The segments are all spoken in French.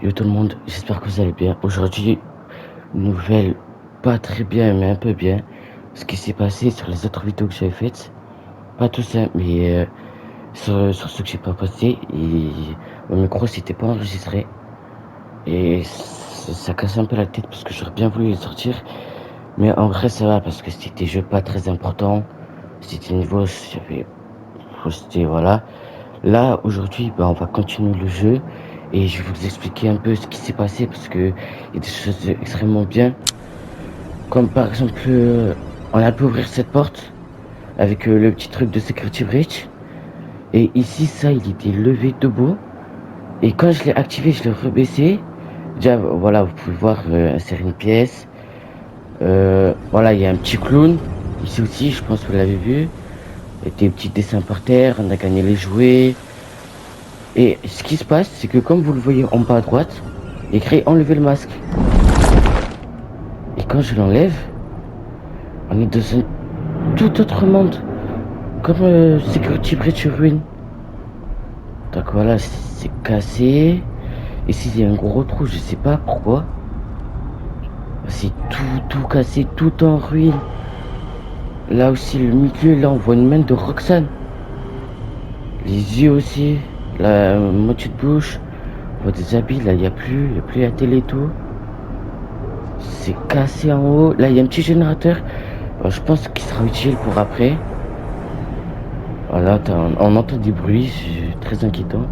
Yo tout le monde, j'espère que vous allez bien. Aujourd'hui, nouvelle pas très bien, mais un peu bien. Ce qui s'est passé sur les autres vidéos que j'avais faites. Pas tout ça, mais sur ceux que j'ai pas posté. Et mon micro s'était pas enregistré. Et ça casse un peu la tête parce que j'aurais bien voulu les sortir. Mais en vrai, ça va parce que c'était des jeux pas très importants. C'était niveau, c'était voilà. Là, aujourd'hui, on va continuer le jeu et je vais vous expliquer un peu ce qui s'est passé parce que il y a des choses extrêmement bien. Comme par exemple, on a pu ouvrir cette porte avec le petit truc de Security Breach. Et ici, ça, il était levé debout. Et quand je l'ai activé, je l'ai rebaissé. Déjà, voilà, vous pouvez voir insérer une pièce. Voilà, il y a un petit clown. Ici aussi, je pense que vous l'avez vu. Et des petits dessins par terre, on a gagné les jouets. Et ce qui se passe, c'est que comme vous le voyez en bas à droite, il est écrit enlever le masque. Et quand je l'enlève, on est dans un tout autre monde. Comme Security Breach ruine. Donc voilà, c'est cassé. Ici, il y a un gros trou, je sais pas pourquoi. C'est tout cassé, tout en ruine. Là aussi, le milieu, là, on voit une main de Roxane. Les yeux aussi, la moitié de bouche. On voit des habits, là, il n'y a plus la télé et tout. C'est cassé en haut. Là, il y a un petit générateur. Je pense qu'il sera utile pour après. Voilà, on entend des bruits, c'est très inquiétant.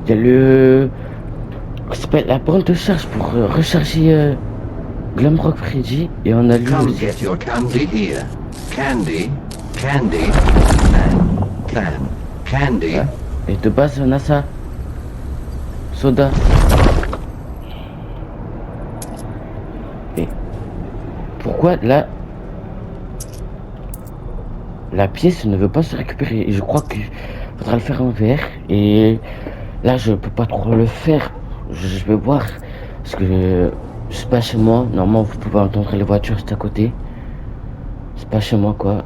Il y a le... Ça s'appelle la borne de charge pour recharger Glamrock Freddy. Et on a lui Come aussi. get your candy here. Candy, candy, candy. Ouais. Et de base, on a ça. Soda. Et pourquoi là la pièce ne veut pas se récupérer? Et je crois qu'il faudra le faire en VR. Et là, je peux pas trop le faire. Je vais voir. Parce que c'est pas chez moi. Normalement, vous pouvez entendre les voitures juste à côté. C'est pas chez moi, quoi.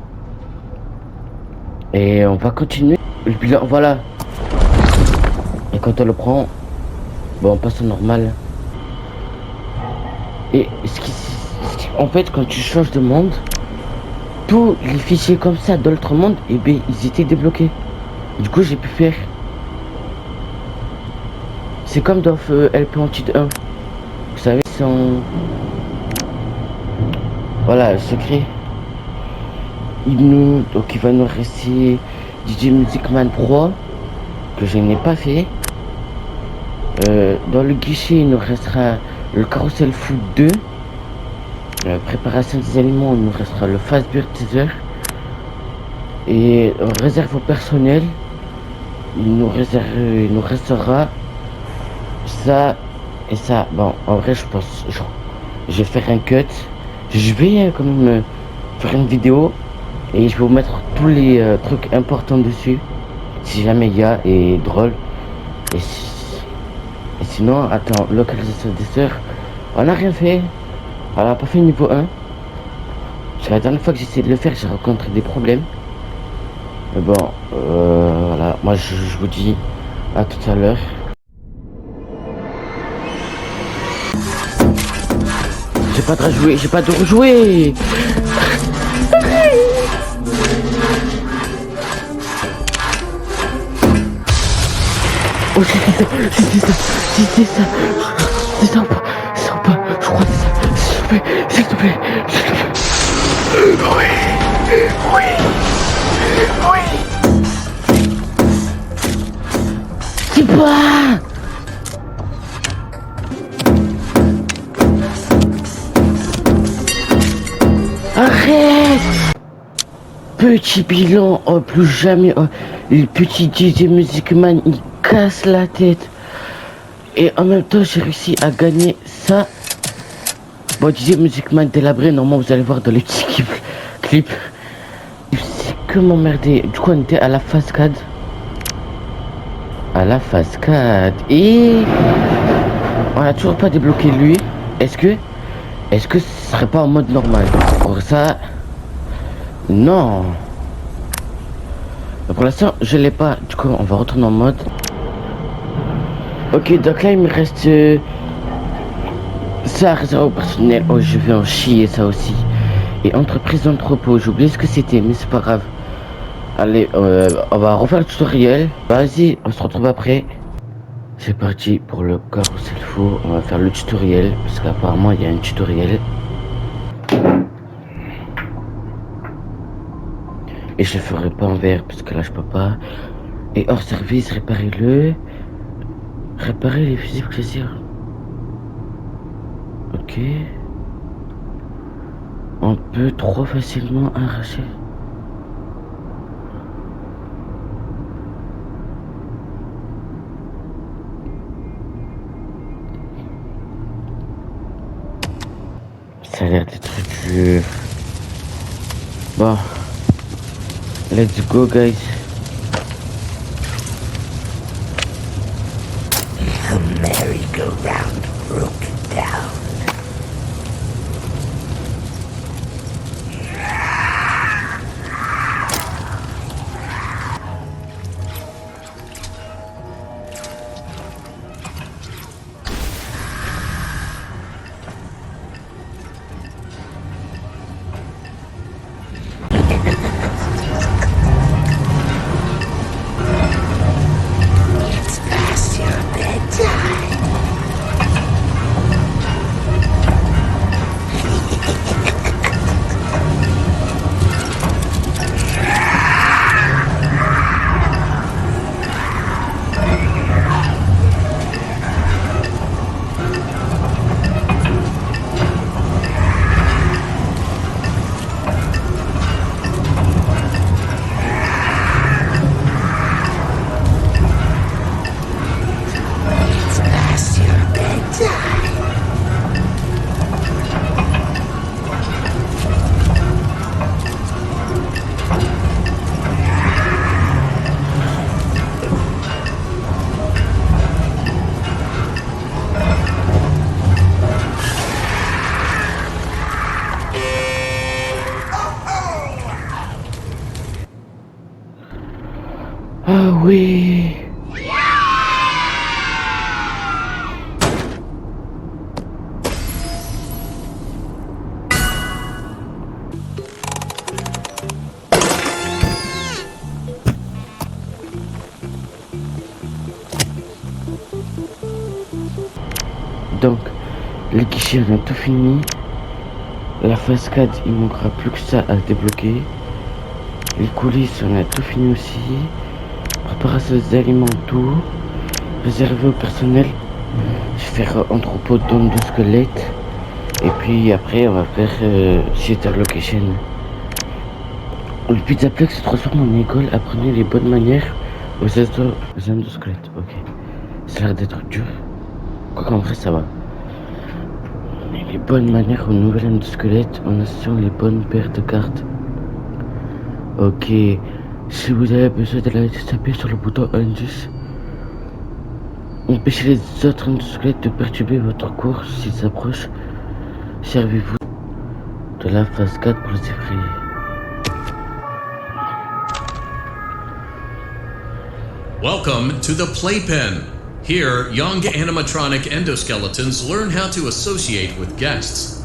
Et on va continuer. Le bilan, voilà. Et quand on le prend, bon, on passe au normal. Et en fait, quand tu changes de monde, tous les fichiers comme ça dans l'autre monde, et ben, ils étaient débloqués. Du coup, j'ai pu faire. C'est comme dans LP Antude 1. Vous savez, voilà, le secret. Donc il va nous rester DJ Music Man 3, que je n'ai pas fait. Dans le guichet, il nous restera le Carousel Food 2. Préparation des aliments, il nous restera le Fast Beer Teaser. Et réserve au personnel, il nous restera ça et ça. Bon, en vrai, je pense, je vais faire un cut. Je vais quand même faire une vidéo et je vais vous mettre tous les trucs importants dessus, si jamais il y a, et drôle. Et sinon, attends, localisation des sœurs, on n'a rien fait. On n'a pas fait niveau 1. Parce que la dernière fois que j'ai essayé de le faire, j'ai rencontré des problèmes. Mais bon, voilà, moi je vous dis à tout à l'heure. J'ai pas de rejouer, j'ai pas de rejouer. Oh, c'est ça, c'est ça, je crois que c'est ça, s'il te plaît, s'il te plaît. Oui. C'est pas. Arrête. Petit bilan, oh plus jamais, oh, le petit DJ Music Man, il casse la tête. Et en même temps, j'ai réussi à gagner ça. Bon, DJ Music Man délabré, normalement vous allez voir dans les petits clips. C'est que m'emmerder. Du coup, on était à la phase 4. À la phase 4. Et on a toujours pas débloqué lui. Est-ce que ce serait pas en mode normal? Pour ça, non. Pour l'instant, je l'ai pas. Du coup, on va retourner en mode. Ok, donc là il me reste ça réserve au personnel. Oh, je vais en chier ça aussi. Et entreprise d'entrepôt, j'ai oublié ce que c'était, mais c'est pas grave. Allez, on va refaire le tutoriel. Vas-y, on se retrouve après. C'est parti pour le carrousel faux. On va faire le tutoriel parce qu'apparemment il y a un tutoriel. Et je le ferai pas en vert parce que là je peux pas. Et hors service, réparez-le. Réparer les fusils plaisir. Ok. On peut trop facilement arracher. Ça a l'air d'être dur. Bon. Let's go, guys. The merry-go-round broken down. It's past your bedtime. It's past your bedtime. Ah oui. Donc, le guichet on a tout fini. La cascade, il manquera plus que ça à débloquer. Les coulisses, on a tout fini aussi. Préparation des aliments, tout. Réservé au personnel. Je vais faire entrepôt d'hommes de squelettes. Et puis après, on va faire Theater Location. Le Pizzaplex se transforme en école. Apprenez les bonnes manières aux hommes de squelettes. Ok. Ça a l'air d'être dur. Quoi qu'en vrai, ça va. Les bonnes manières aux nouvelles âmes de squelette en associant les bonnes paires de cartes. Ok. Si vous avez besoin de l'aide, tapez sur le bouton indice. Empêchez les autres âmes de squelette de perturber votre cours s'ils s'approchent. Servez-vous de la phase 4 pour les effrayer. Welcome to the Playpen. Here, young animatronic endoskeletons learn how to associate with guests.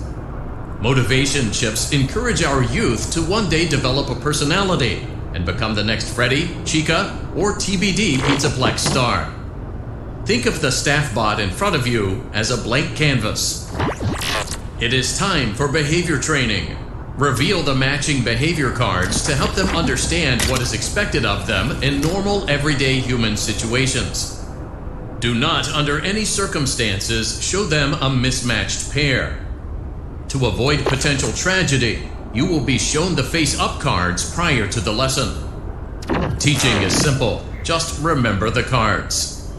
Motivation chips encourage our youth to one day develop a personality and become the next Freddy, Chica, or TBD Pizzaplex star. Think of the staff bot in front of you as a blank canvas. It is time for behavior training. Reveal the matching behavior cards to help them understand what is expected of them in normal, everyday human situations. Do not, under any circumstances, show them a mismatched pair. To avoid potential tragedy, you will be shown the face-up cards prior to the lesson. Teaching is simple. Just remember the cards.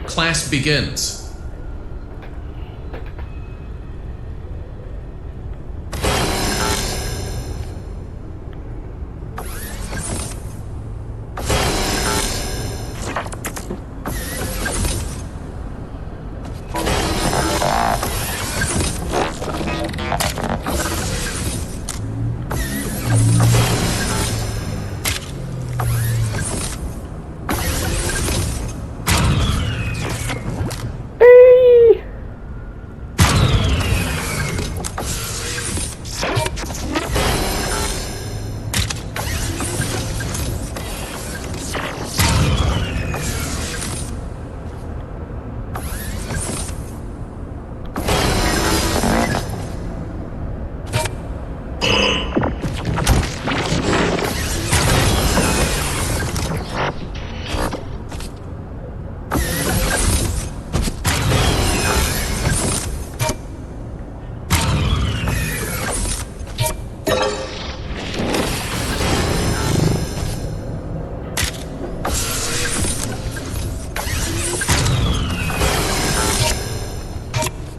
Class begins.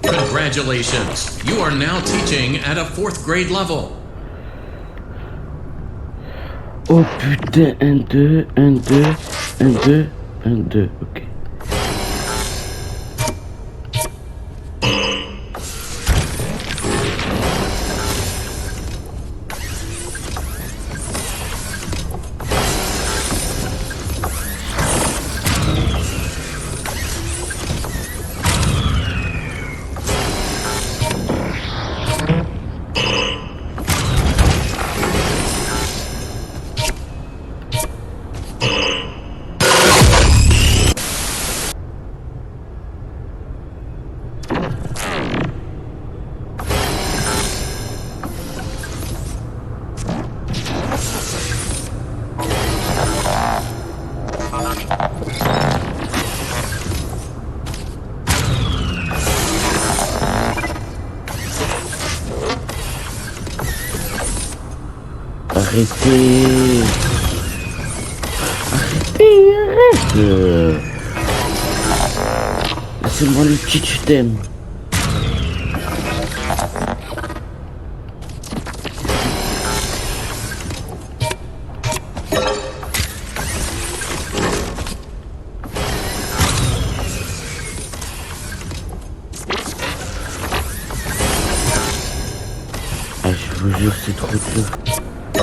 Congratulations! You are now teaching at a 4th grade level. Oh putain, 1, 2, 1, 2, 1, 2, 1, 2, ok. Arrêtez. Arrête. Laissez-moi le petit je t'aime. Ah, je vous jure, c'est trop dur.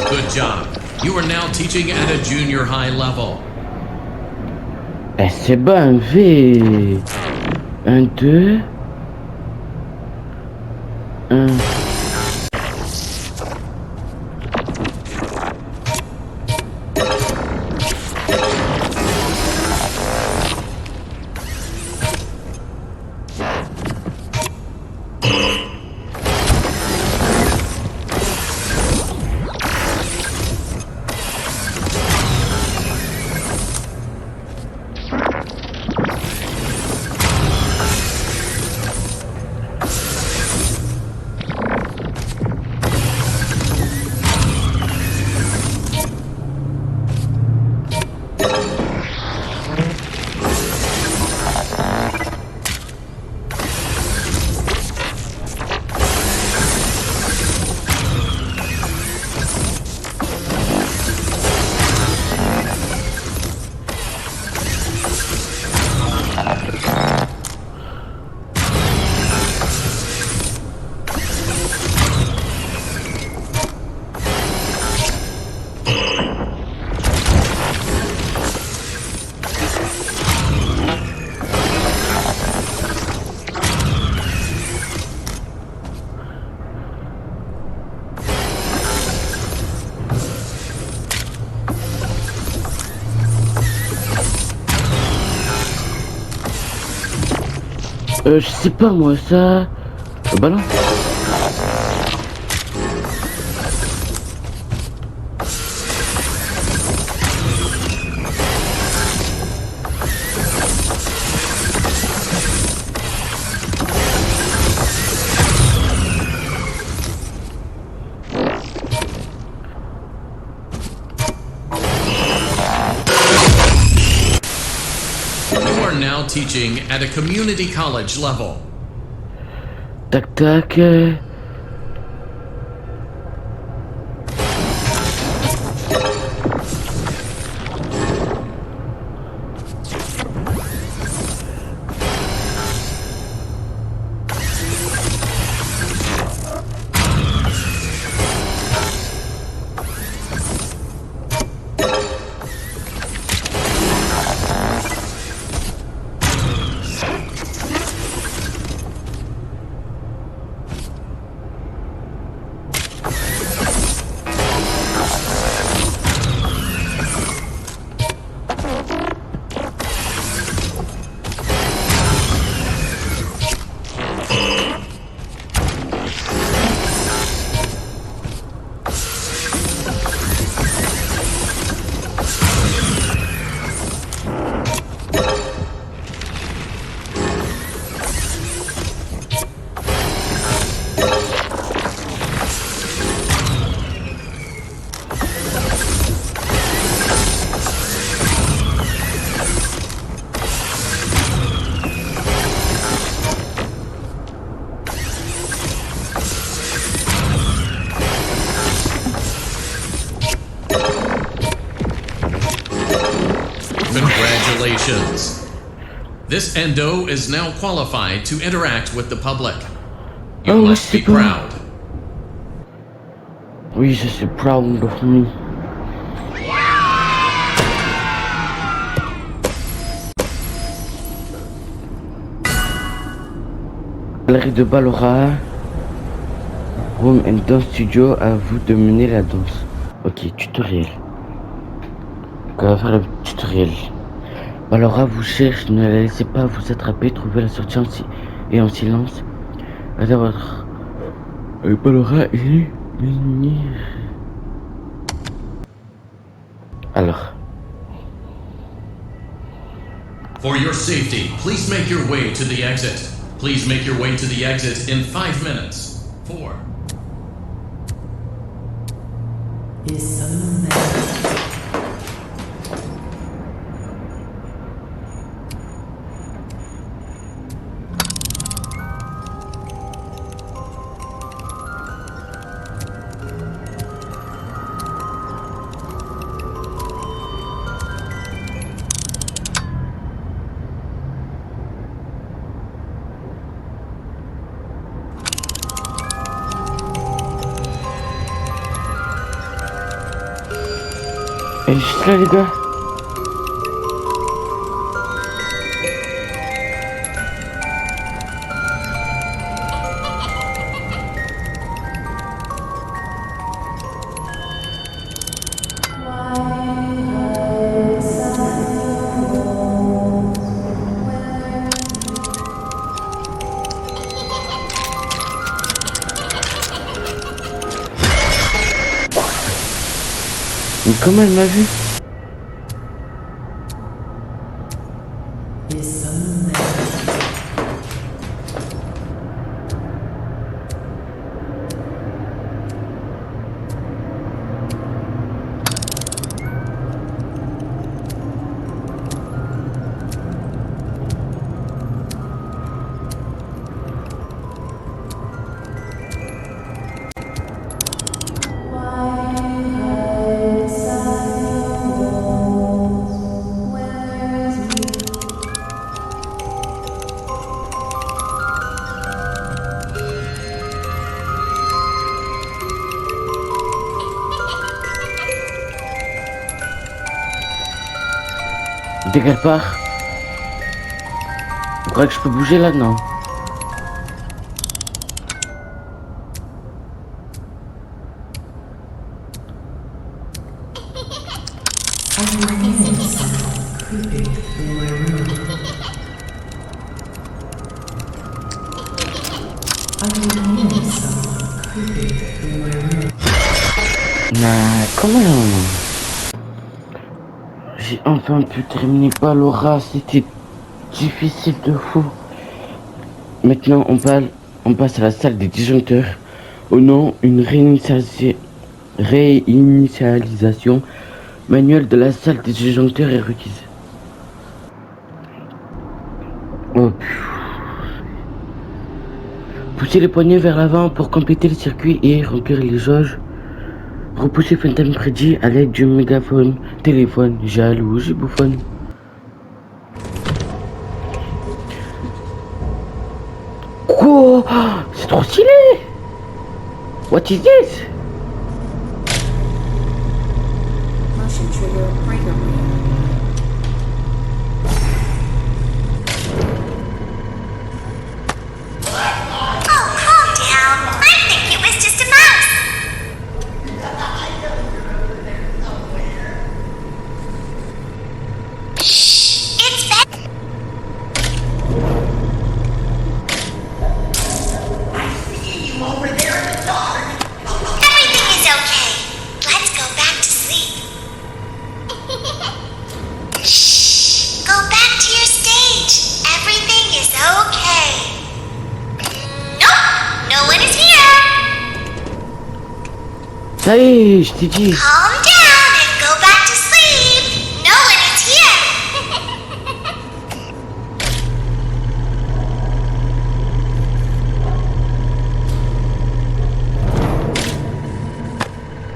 Good job. You are now teaching at a junior high level. Eh, c'est bon, V. 1, 2. 1. Je sais pas moi ça. Bah non. You are now teaching at a community college level. Tac tac. restrictions. This endo is now qualified to interact with the public. You Oh, must be c'est bon. proud. Oui, je suis proud of me. Galerie de Ballora. Room and Dance Studio, à vous de mener la danse. Ok, tutoriel. On va faire le tutoriel. Ballora vous cherche, ne la laissez pas vous attraper, trouvez la sortie et en silence. Allez votre... Ballora est... Alors. For your safety, please make your way to the exit. Please make your way to the exit in 5 minutes. 4. Is someone there? Elle est juste là, les gars. Mais comment elle m'a vu? Is someone there? Dès qu'elle part. Vous croyez que je peux bouger là? Non. I can feel someone creeping through my room. I can hear someone creeping through my room. Nah, comment? J'ai enfin pu terminer Ballora, c'était difficile de fou. Maintenant on passe à la salle des disjoncteurs. Au nom, une réinitialisation manuelle de la salle des disjoncteurs est requise. Oh, poussez les poignets vers l'avant pour compléter le circuit et remplir les jauges. Repoussez Phantom Freddy à l'aide du mégaphone, téléphone, jaloux, j'ai bouffonne. Quoi? C'est trop stylé! What is this? Motion trigger breaker wheel. Oh, calm down. I think it was just a mouse. Shh, it's better. Everything is okay. Let's go back to sleep. Shh, go back to your stage. Everything is okay. Nope, no one is here. Ça y est, je t'ai dit. Calm down and go back to sleep. No one is here.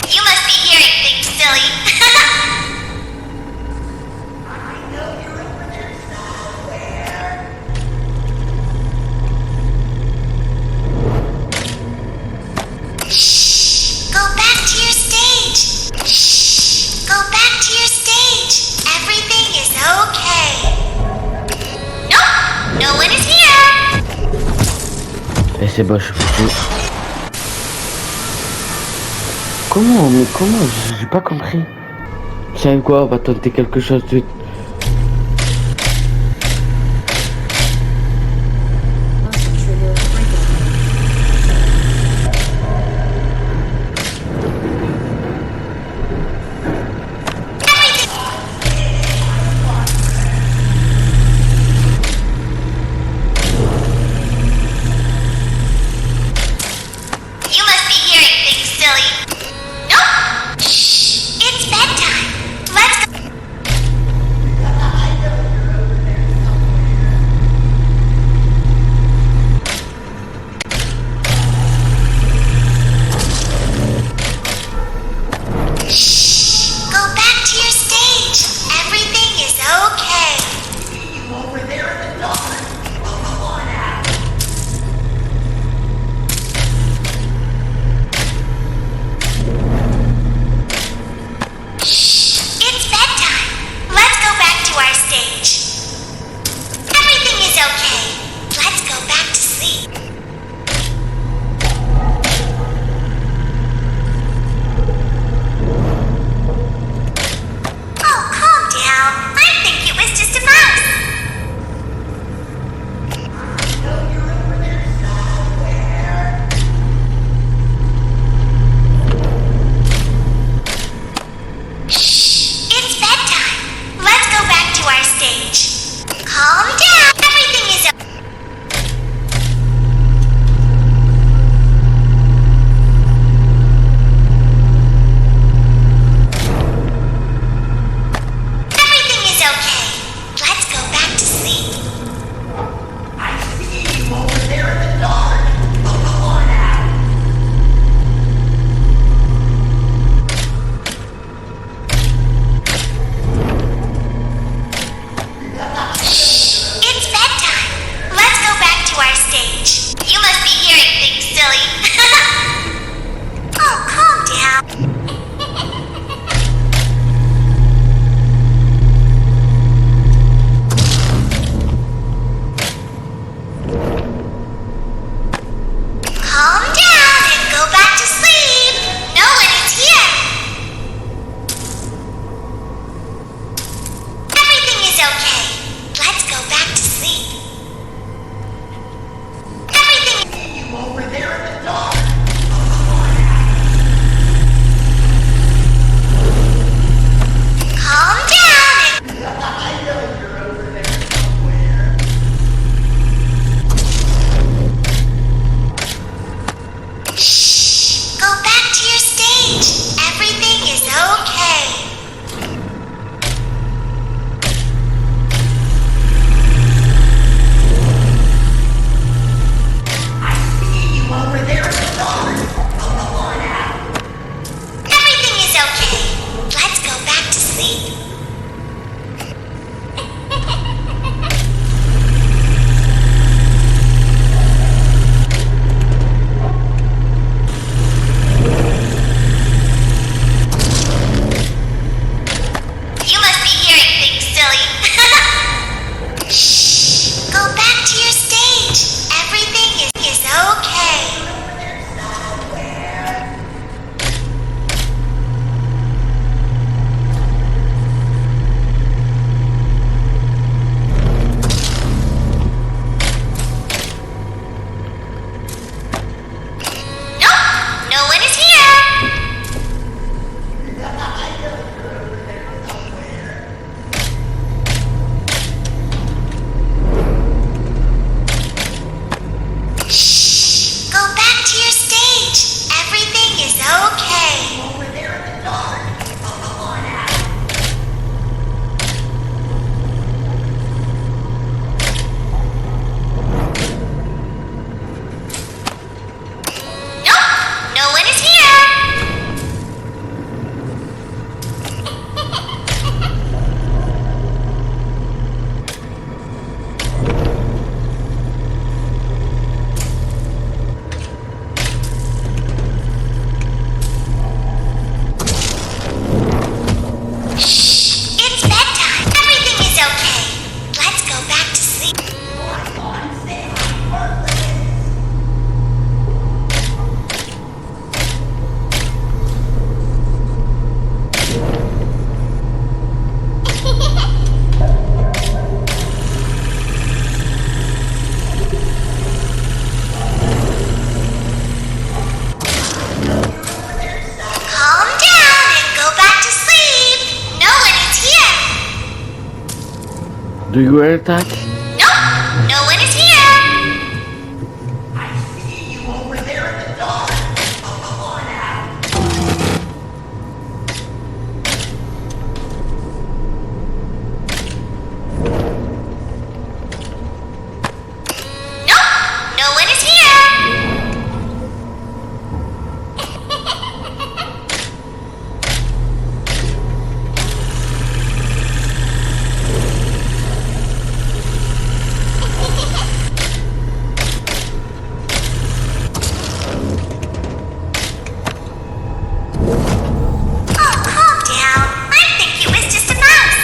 You must be hearing things, silly. I know you're over there Et c'est bon, je suis foutu. Comment? Mais comment? J'ai pas compris. Tiens quoi, on va tenter quelque chose de... Motion trigger breaker. You must be hearing things, silly. Nope. Shh. It's bedtime. Let's go. Shh. Go back to your stage. Everything is okay. Shh. It's bedtime. Let's go back to our stage. Everything is okay. Let's go back to sleep. Oh, calm down. I think it was just a mouse. Shh. It's bedtime. Let's go back to our stage. Calm down. Everything is okay. Everything is okay. Let's go back to sleep. Shh. It's bedtime. Let's go back to our stage. You must be hearing things, silly. Oh, calm down. Calm down and go back to sleep. No one is here. Everything is okay. Let's go back to sleep. Everything. Calm down and shh. Go back to your stage. Everything is okay. Do you hear that? Nope, no one is here. I see you over there at the door. Come on out. Nope, no one is here. Oh, calm down. I think it was just a mouse.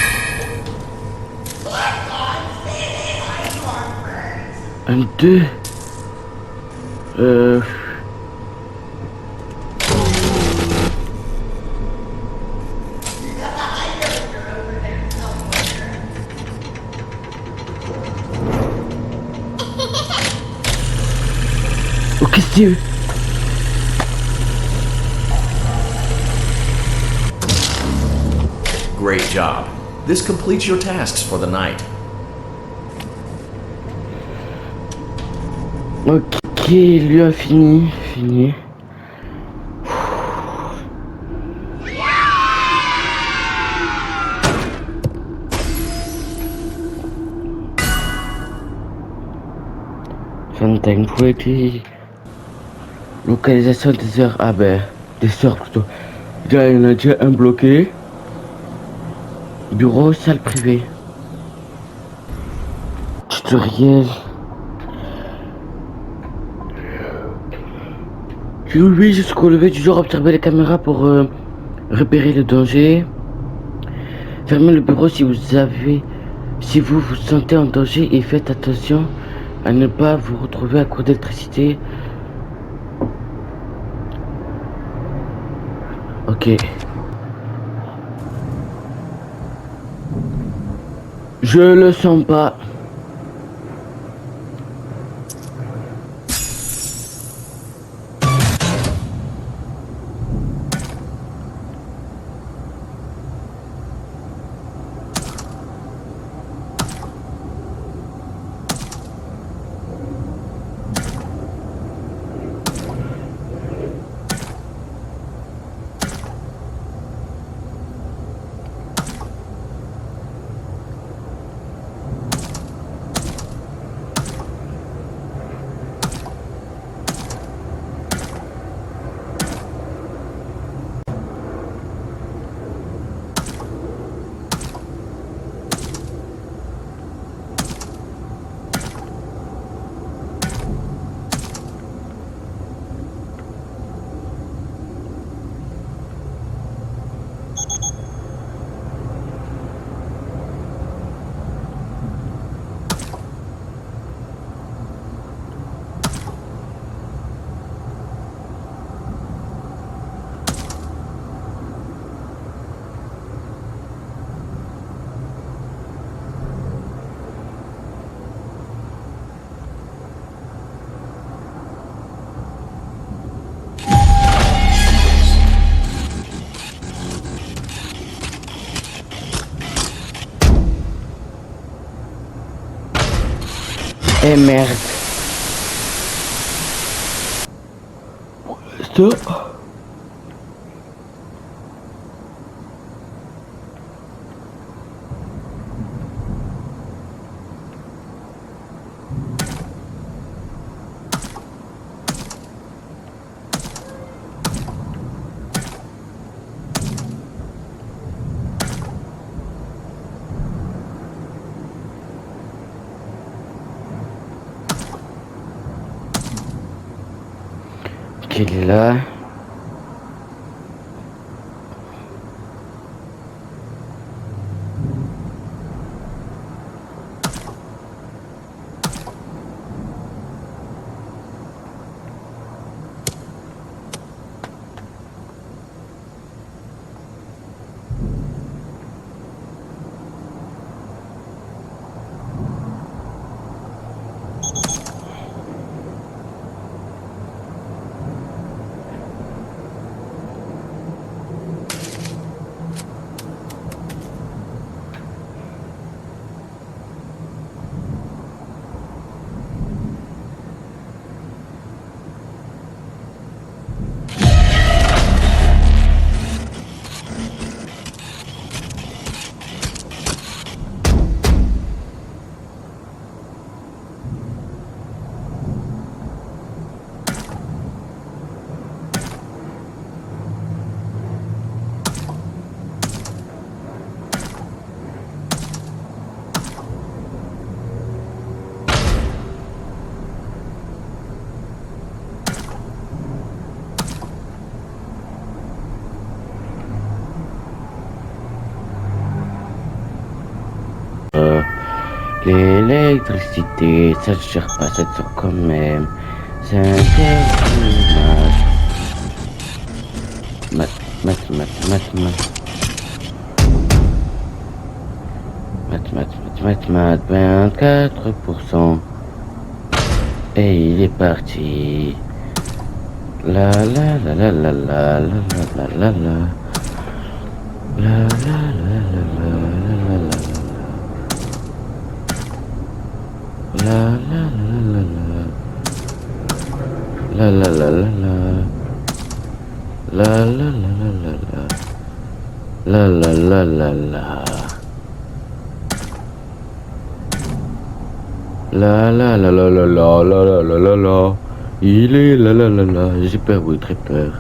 Un, deux. Oh, qu'est-ce que c'est? Great job. This completes your tasks for the night. Ok, lui a fini. Fini. Funtime Pretty. Localisation des heures. Ah ben, des heures plutôt. Déjà, il y en a déjà un bloqué. Bureau, salle privée. Tutoriel. Oui, jusqu'au lever du jour, observez les caméras pour repérer le danger. Fermez le bureau si vous vous sentez en danger et faites attention à ne pas vous retrouver à court d'électricité. Ok. Je le sens pas. Eh merde. Ça. Qu'il est là. L'électricité, ça se gère pas, ça dure quand même. C'est un personnage. Math, 24%. Et il est parti. La la la la la la la la la la. La la la la la la la. La la la la la. La la la la la. La la la la la la. La la la la la. La la la la la la la la la la la. Il est la la la la. J'ai peur, oui, très peur.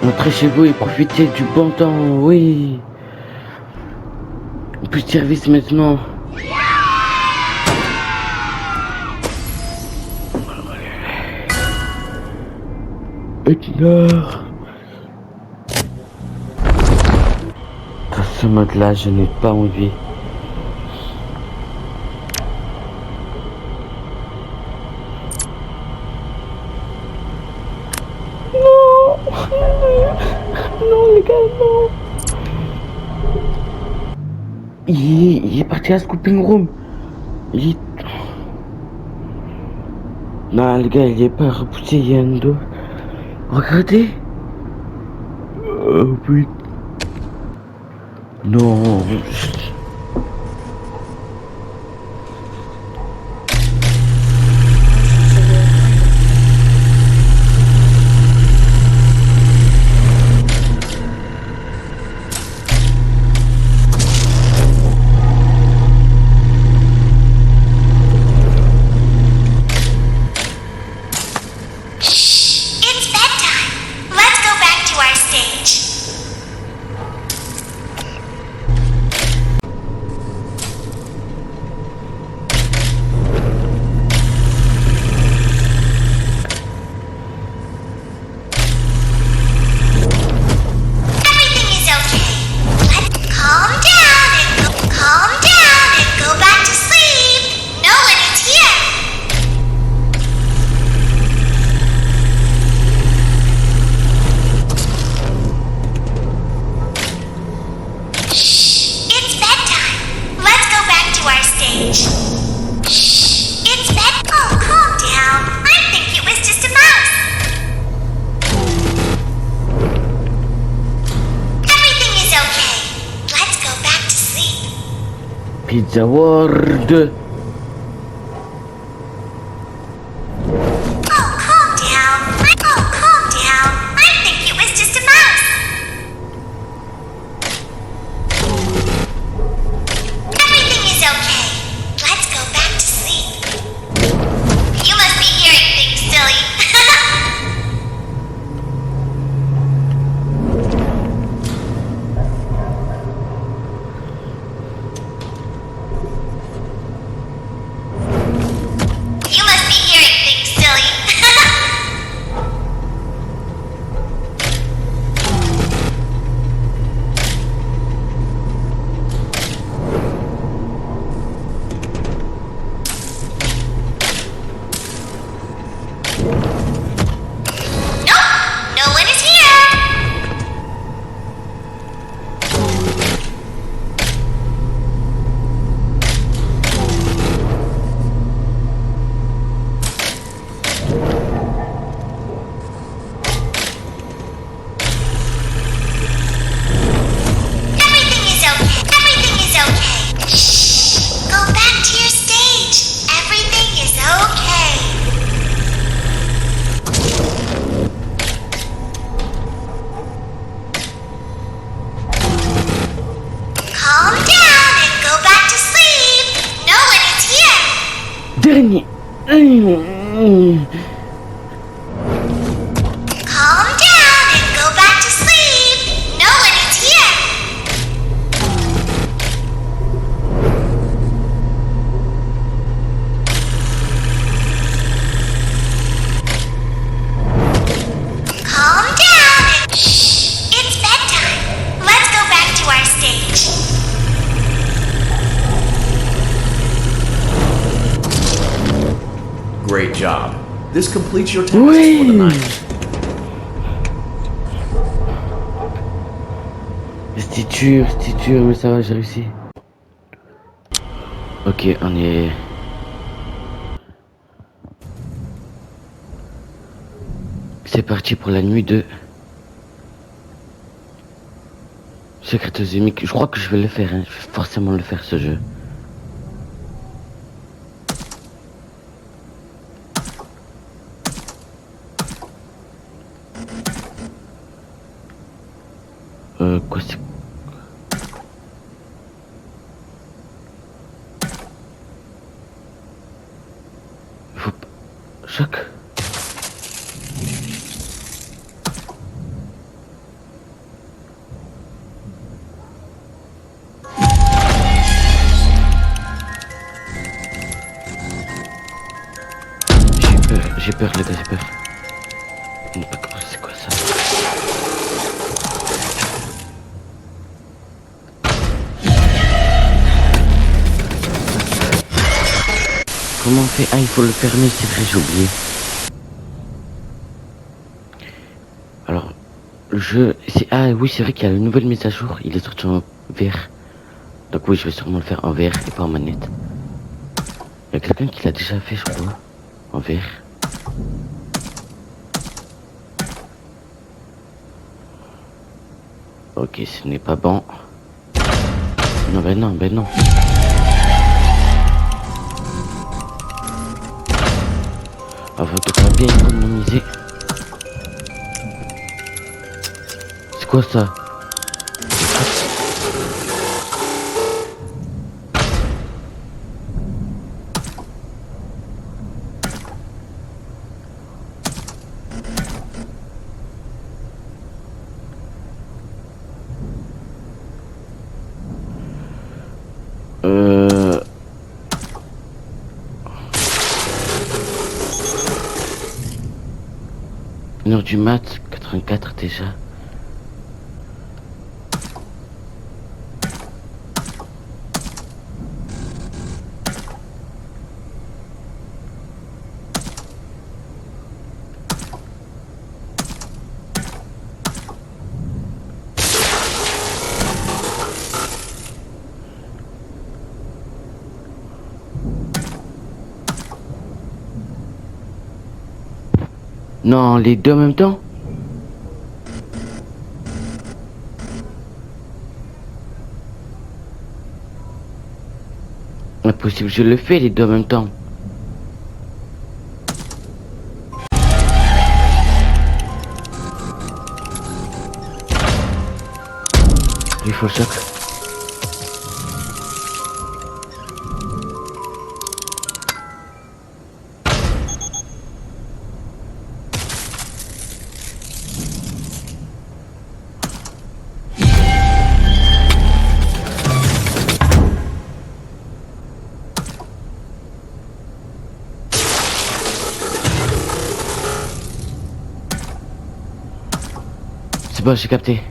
Entrez chez vous et profitez du bon temps, oui. Plus de service maintenant. Heure. Dans ce mode-là, je n'ai pas envie. Non, les gars, non. Il est parti à Scooping Room. Non, les gars, il est pas repoussé, il y a un dos. Regardez. Oh putain. Non. It's bedtime. Let's go back to our stage. Everything is okay. Let's calm down and go back to sleep. Nolan is here. It's bedtime. Let's go back to our stage. It's bed. Oh, calm down. I think it was just a mouse. Everything is okay. Let's go back to sleep. Pizza World. Oh, calm down. I think it was just a mouse. Everything is okay. Let's go back to sleep. You must be hearing things, silly. You must be hearing things, silly. Nope, no one is here. Everything is okay. Everything is okay. Shh. Go back to your stage. Everything is okay. Calm down and go back to sleep. Nolan is here. Dernier. Calm down and go back to sleep. Nolan is here. great job. This completes your tasks for the Oui. night. C'était dur, mais ça va, j'ai réussi. Ok, on est... C'est parti pour la nuit de... Secret Zimic. Je crois que je vais le faire, hein. Je vais forcément le faire, ce jeu. Quoi c'est... Faut pas... Choc. J'ai peur les gars, j'ai peur. On n'a pas compris c'est quoi ça. Comment on fait? Ah, il faut le fermer, c'est vrai, j'ai oublié. Alors, le jeu, c'est... Ah oui, c'est vrai qu'il y a une nouvelle mise à jour, il est sorti en vert. Donc oui, je vais sûrement le faire en vert et pas en manette. Il y a quelqu'un qui l'a déjà fait, je crois, en vert. Ok, ce n'est pas bon. Non, ben non, ben non. Avant de bien économiser. C'est quoi ça? Une heure du mat, 84 déjà. Non, les deux en même temps? Impossible, je le fais les deux en même temps. Il faut le choc. C'est bon, j'ai capté.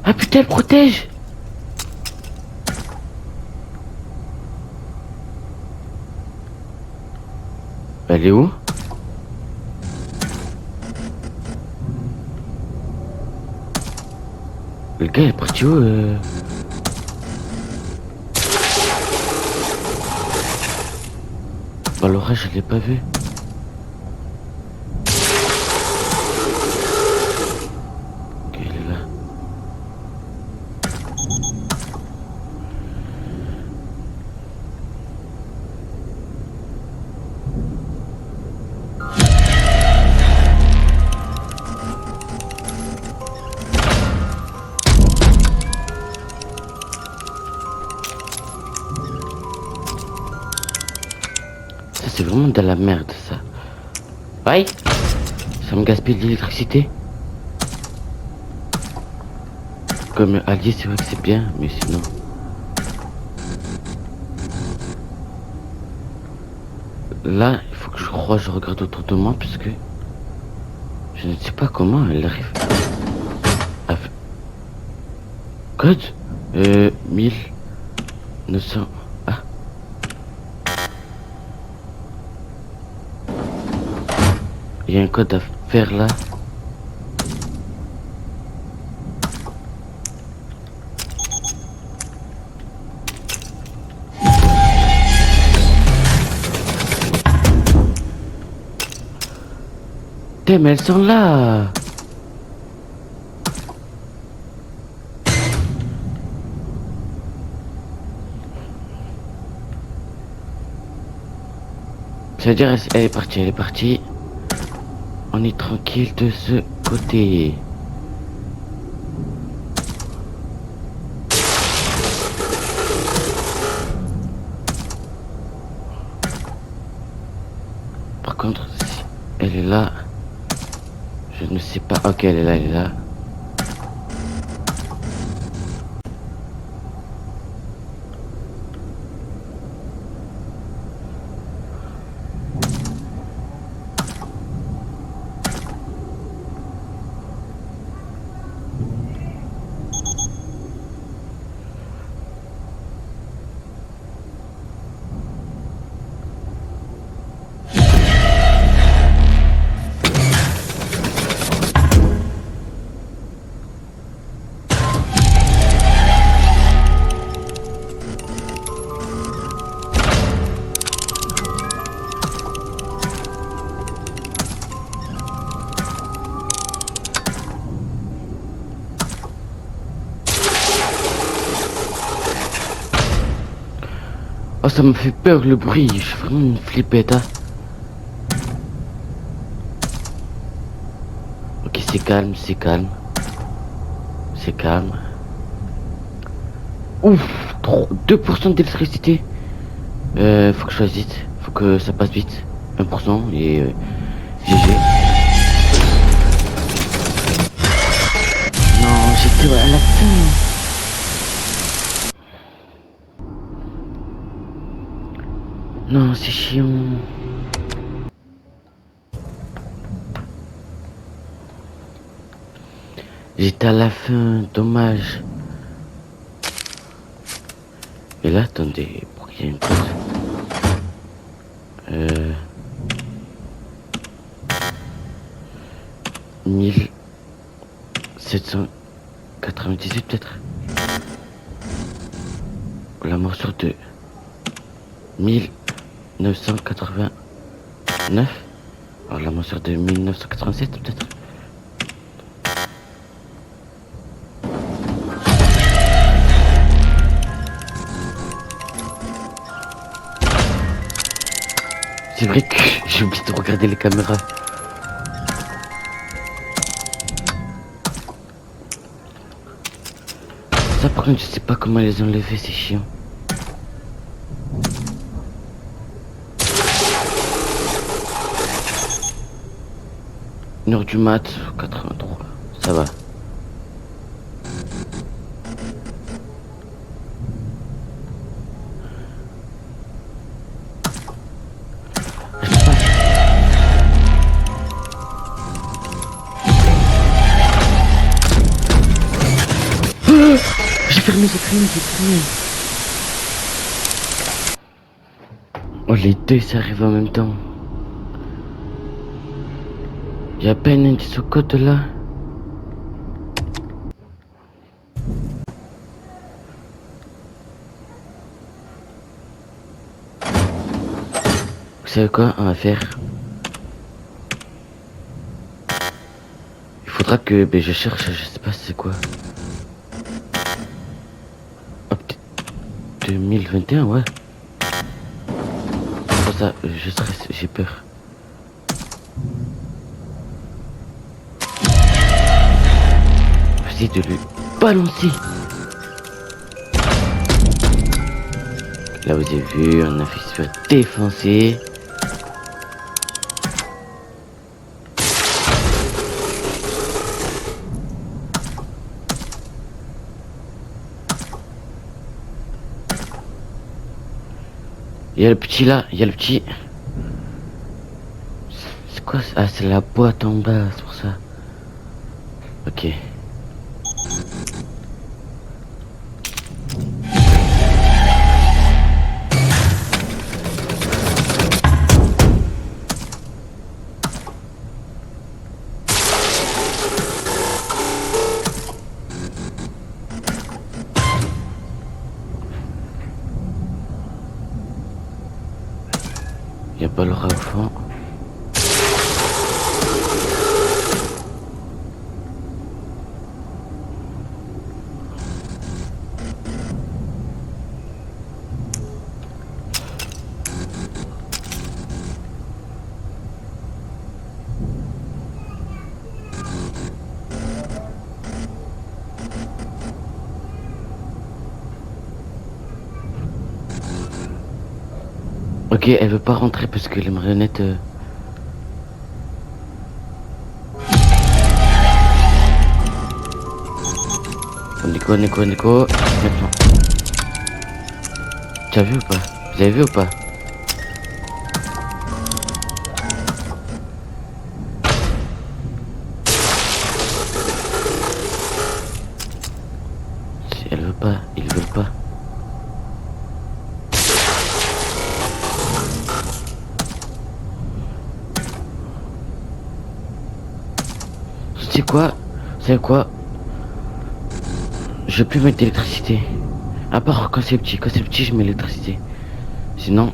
Ah putain, elle protège. Elle est où? Le gars, il est parti où Bah l'orage, je l'ai pas vu. Ok, il est là. C'est vraiment de la merde ça. Aïe, ça me gaspille de l'électricité. Comme allié, c'est vrai que c'est bien, mais sinon... Là, il faut que je regarde autour de moi, puisque... Je ne sais pas comment elle arrive. Code 1900. Ah. Il y a un code à faire là. Mais elles sont là. Ça veut dire elle est partie, elle est partie. On est tranquille de ce côté. Par contre, si elle est là, je ne sais pas. Ok, elle est là, elle est là. Oh, ça me fait peur le bruit, je suis vraiment une flippette, hein. Ok, c'est calme, c'est calme. C'est calme. Ouf, 2% d'électricité. Faut que je fasse vite, faut que ça passe vite. 1% et GG. Non, j'étais à la fin. Non, c'est chiant. J'étais à la fin, dommage. Et là, attendez, pour qu'il y ait une pause. 1798 peut-être. La mort sur 2. 1989. Alors la mort sur 2, 1987 peut-être. C'est vrai que j'ai oublié de regarder les caméras. Ça par contre je sais pas comment les enlever, c'est chiant. Une heure du mat, 83, ça va. J'ai fermé, j'ai fermé. Oh, les deux, ça arrive en même temps. Il y a à peine un petit code là. Vous savez quoi on va faire? Il faudra que je cherche, je sais pas c'est quoi. Hop, 2021, ouais. C'est pour ça, je stresse, j'ai peur. Essayer de lui balancer. Là vous avez vu, on a fait se faire défoncer. Il y a le petit là, il y a le petit. C'est quoi? Ah, c'est la boîte en bas, c'est pour ça. Ok. pas Laura au fond. Ok, elle veut pas rentrer parce que les marionnettes... Nico, maintenant. Tu as vu ou pas? Vous avez vu ou pas? Si elle veut pas, ils veulent pas. Tu sais quoi? Vous savez quoi? Je vais plus mettre d'électricité. À part quand c'est petit, je mets l'électricité. Sinon...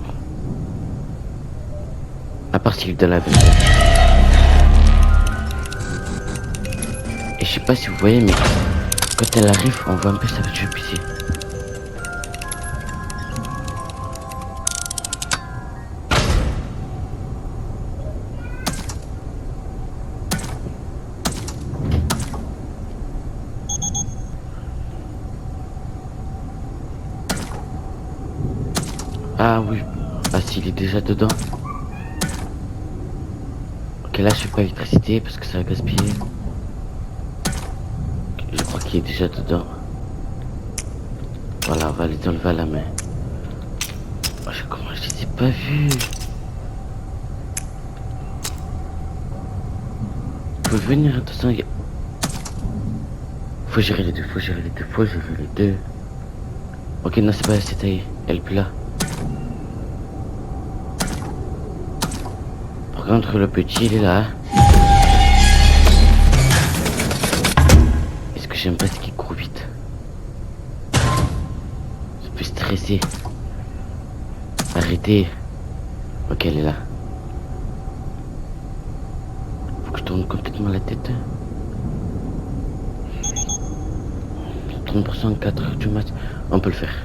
À part s'il est dans la veille. Et je sais pas si vous voyez, mais... Quand elle arrive, on voit un peu sa voiture pisser. Ah oui, ah s'il est déjà dedans. Ok, là je fais pas l'électricité parce que ça va gaspiller. Je crois qu'il est déjà dedans. Voilà, on va les enlever à la main. Oh, comment je les ai pas vus? Vous pouvez venir, attention, faut gérer les deux, faut gérer les deux. Ok, non c'est pas assez taillé, elle est plus là. Par contre le petit il est là. Est-ce que j'aime pas ce qui court vite? Je peux stresser. Arrêtez. Ok, elle est là. Faut que je tourne complètement la tête. 30% 4 heures du mat. On peut le faire.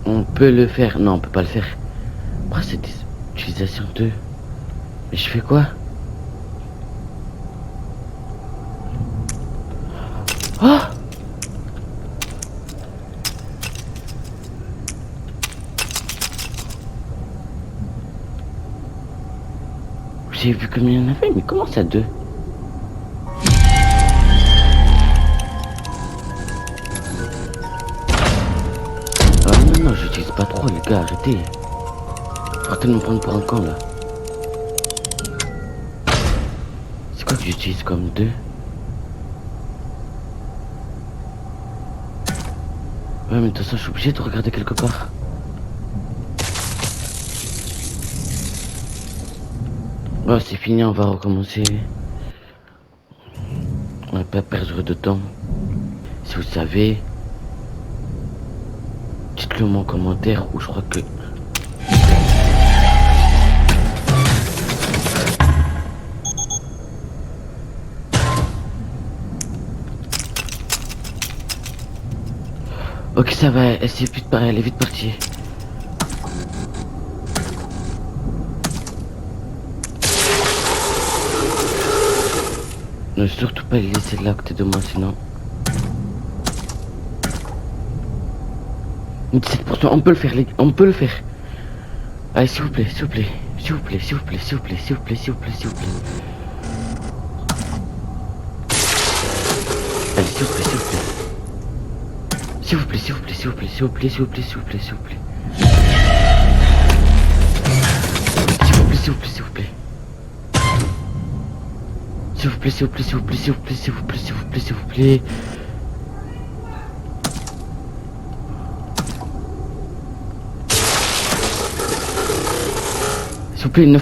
On peut le faire. Non, on peut pas le faire. Après, c'est des utilisations de... Mais je fais quoi? Oh! J'ai vu combien il y en avait, mais comment ça deux? Ah non, j'utilise pas trop les gars, arrêtez. Arrêtez de me prendre pour un con là. C'est quoi que j'utilise comme deux? Ouais, mais de toute façon je suis obligé de regarder quelque part. Bon, c'est fini, on va recommencer. On va pas perdre de temps. Si vous savez, dites-le moi en commentaire ou je crois que... Ok, ça va, elle est vite partie. Ne surtout pas les laisser là à côté de moi, sinon... 17%, on peut le faire, on peut le faire. Allez, s'il vous plaît, s'il vous plaît. S'il vous plaît, s'il vous plaît, s'il vous plaît, s'il vous plaît, s'il vous plaît, s'il vous plaît. Allez, s'il vous plaît, s'il vous plaît. S'il vous plaît, s'il vous plaît, s'il vous plaît, s'il vous plaît, s'il vous plaît, s'il vous plaît, s'il vous plaît. S'il vous plaît, s'il vous plaît, s'il vous plaît. S'il vous plaît, s'il vous plaît, s'il vous plaît, s'il vous plaît, s'il vous plaît, s'il vous plaît. S'il vous plaît, 9%.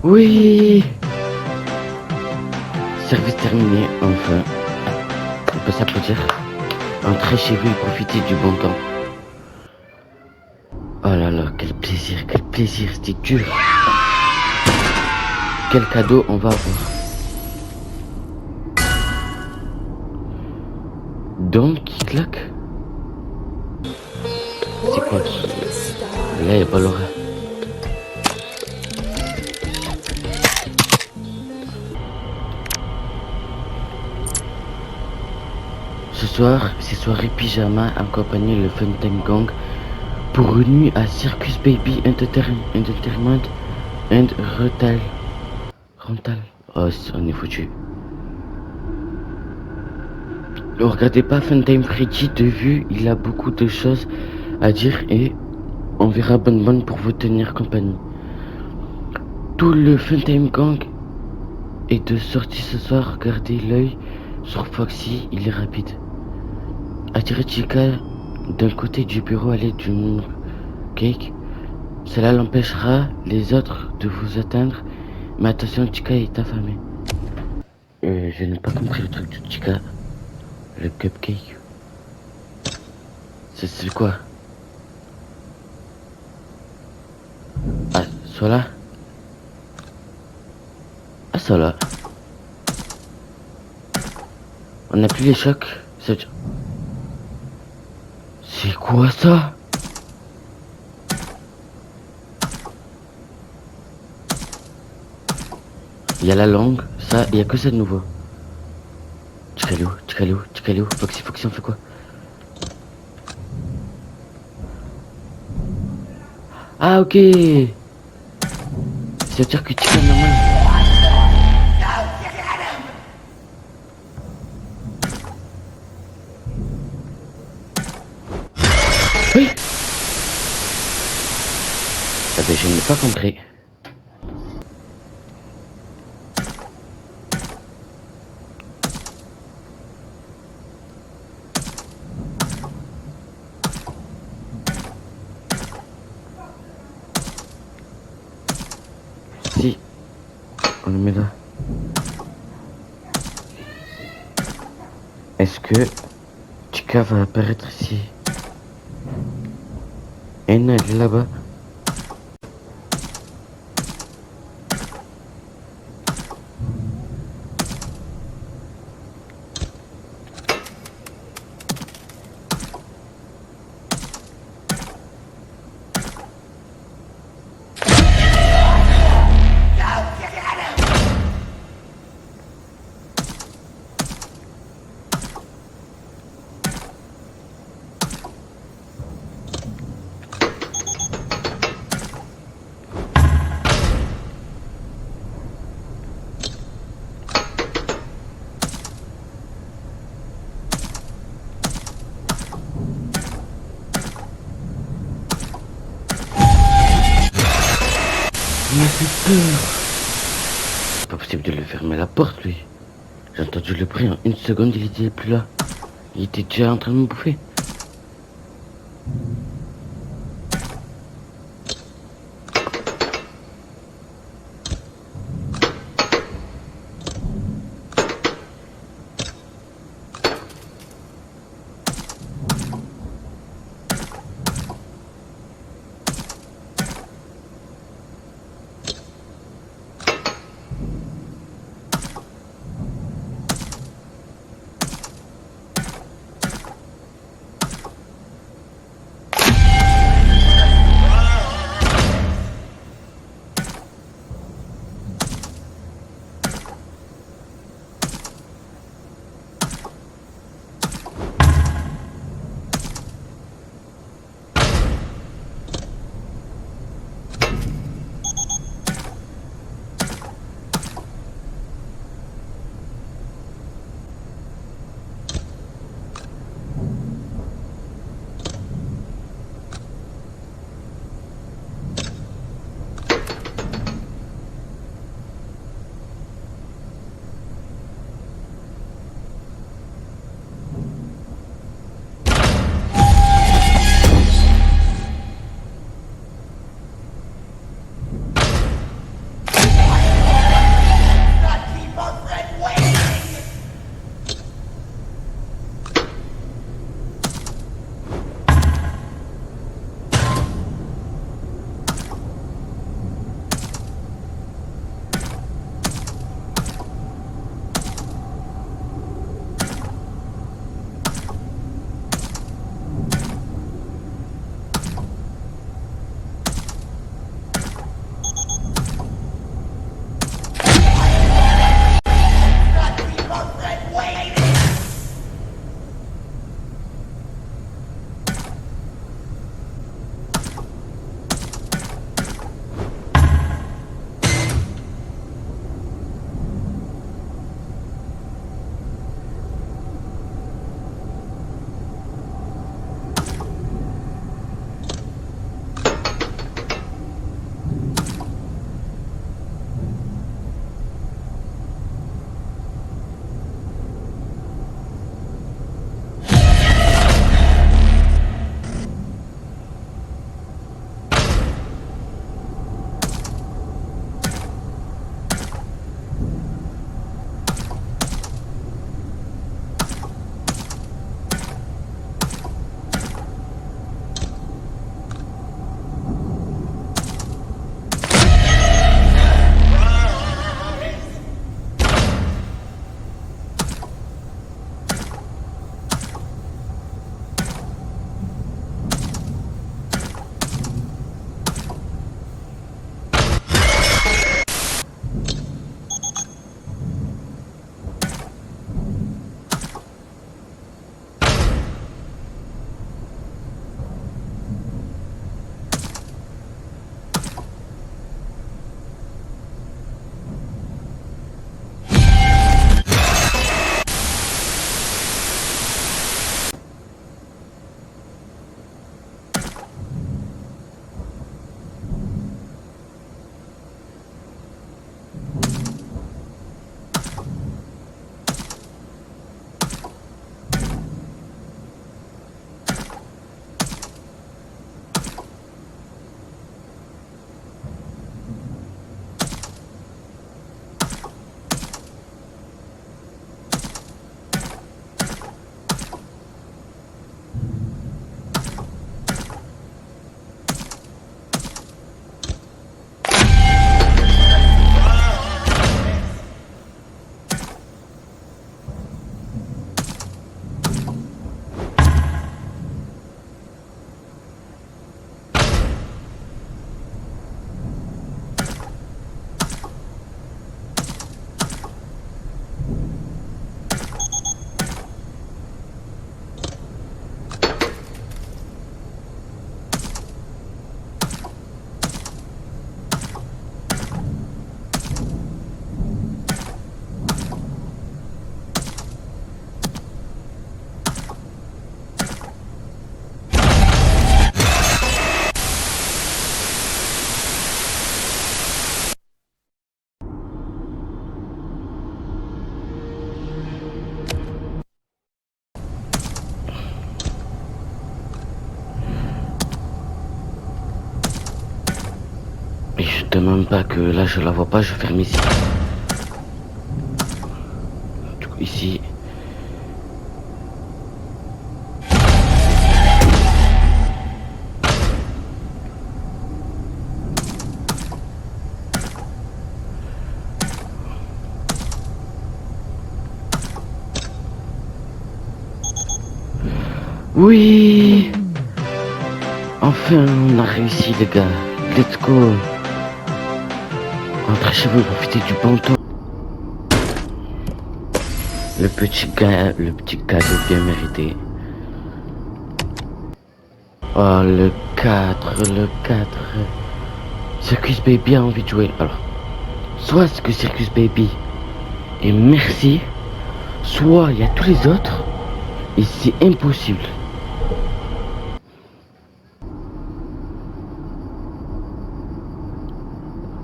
Oui. Service terminé, enfin. On peut s'applaudir. Entrez chez vous et profitez du bon temps. Oh là là, quel plaisir, c'était dur. Quel cadeau on va avoir. Donc, qui claque? C'est quoi? Là, il n'y a pas Laura. Ce soir, c'est soirée pyjama accompagné le Funtime Gang pour une nuit à Circus Baby Entertainment and Rental. Oh, on est foutu. Ne regardez pas Funtime Freddy de vue, il a beaucoup de choses à dire et on verra Bonne pour vous tenir compagnie. Tout le Funtime Gang est de sortie ce soir, gardez l'œil sur Foxy, il est rapide. Attirez Chica d'un côté du bureau à l'aide du cake. Cela l'empêchera les autres de vous atteindre. Mais attention, Chica est affamée. Je n'ai pas compris le truc de Chica. Le cupcake. C'est quoi? Ah, soit là. Ah, ça là. On n'a plus les chocs. C'est quoi ça? Il y a la langue, ça, il y a que ça de nouveau. Chicalou, Foxy, on fait quoi? Ah, ok. Ça veut dire que Chica normal. Oui. Ah ben, je n'ai pas compris. Si, on le met là. Est-ce que Chica va apparaître ici? Anna, elle est là-bas. Il m'a fait peur. C'est pas possible de lui fermer la porte, lui. J'ai entendu le bruit en une seconde, il était plus là. Il était déjà en train de me bouffer. quand même pas que là je la vois pas, je ferme ici. Du coup, ici. Oui! Enfin, on a réussi les gars. Let's go! Rentrez chez vous, profitez du bon temps. Le petit cadeau bien mérité. Oh, le 4. Circus Baby a envie de jouer. Alors, soit ce que Circus Baby et merci, soit il y a tous les autres et c'est impossible.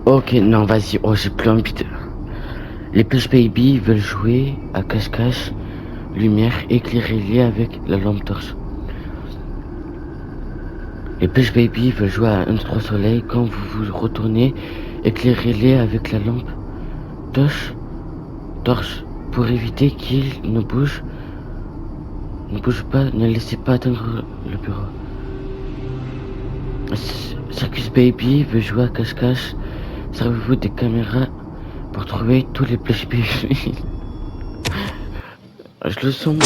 Ok, non, vas-y. Oh, j'ai plus envie de... Les Plush Baby veulent jouer à cache-cache, lumière, éclairez-les avec la lampe torche. Les Plush Baby veulent jouer à 1, 2, 3 soleil. Quand vous vous retournez, éclairez-les avec la lampe torche pour éviter qu'ils ne bougent. Ne bougent pas, ne laissez pas atteindre le bureau. Circus Baby veut jouer à cache-cache. Servez-vous des caméras pour trouver tous les Plush Baby. Je le sens.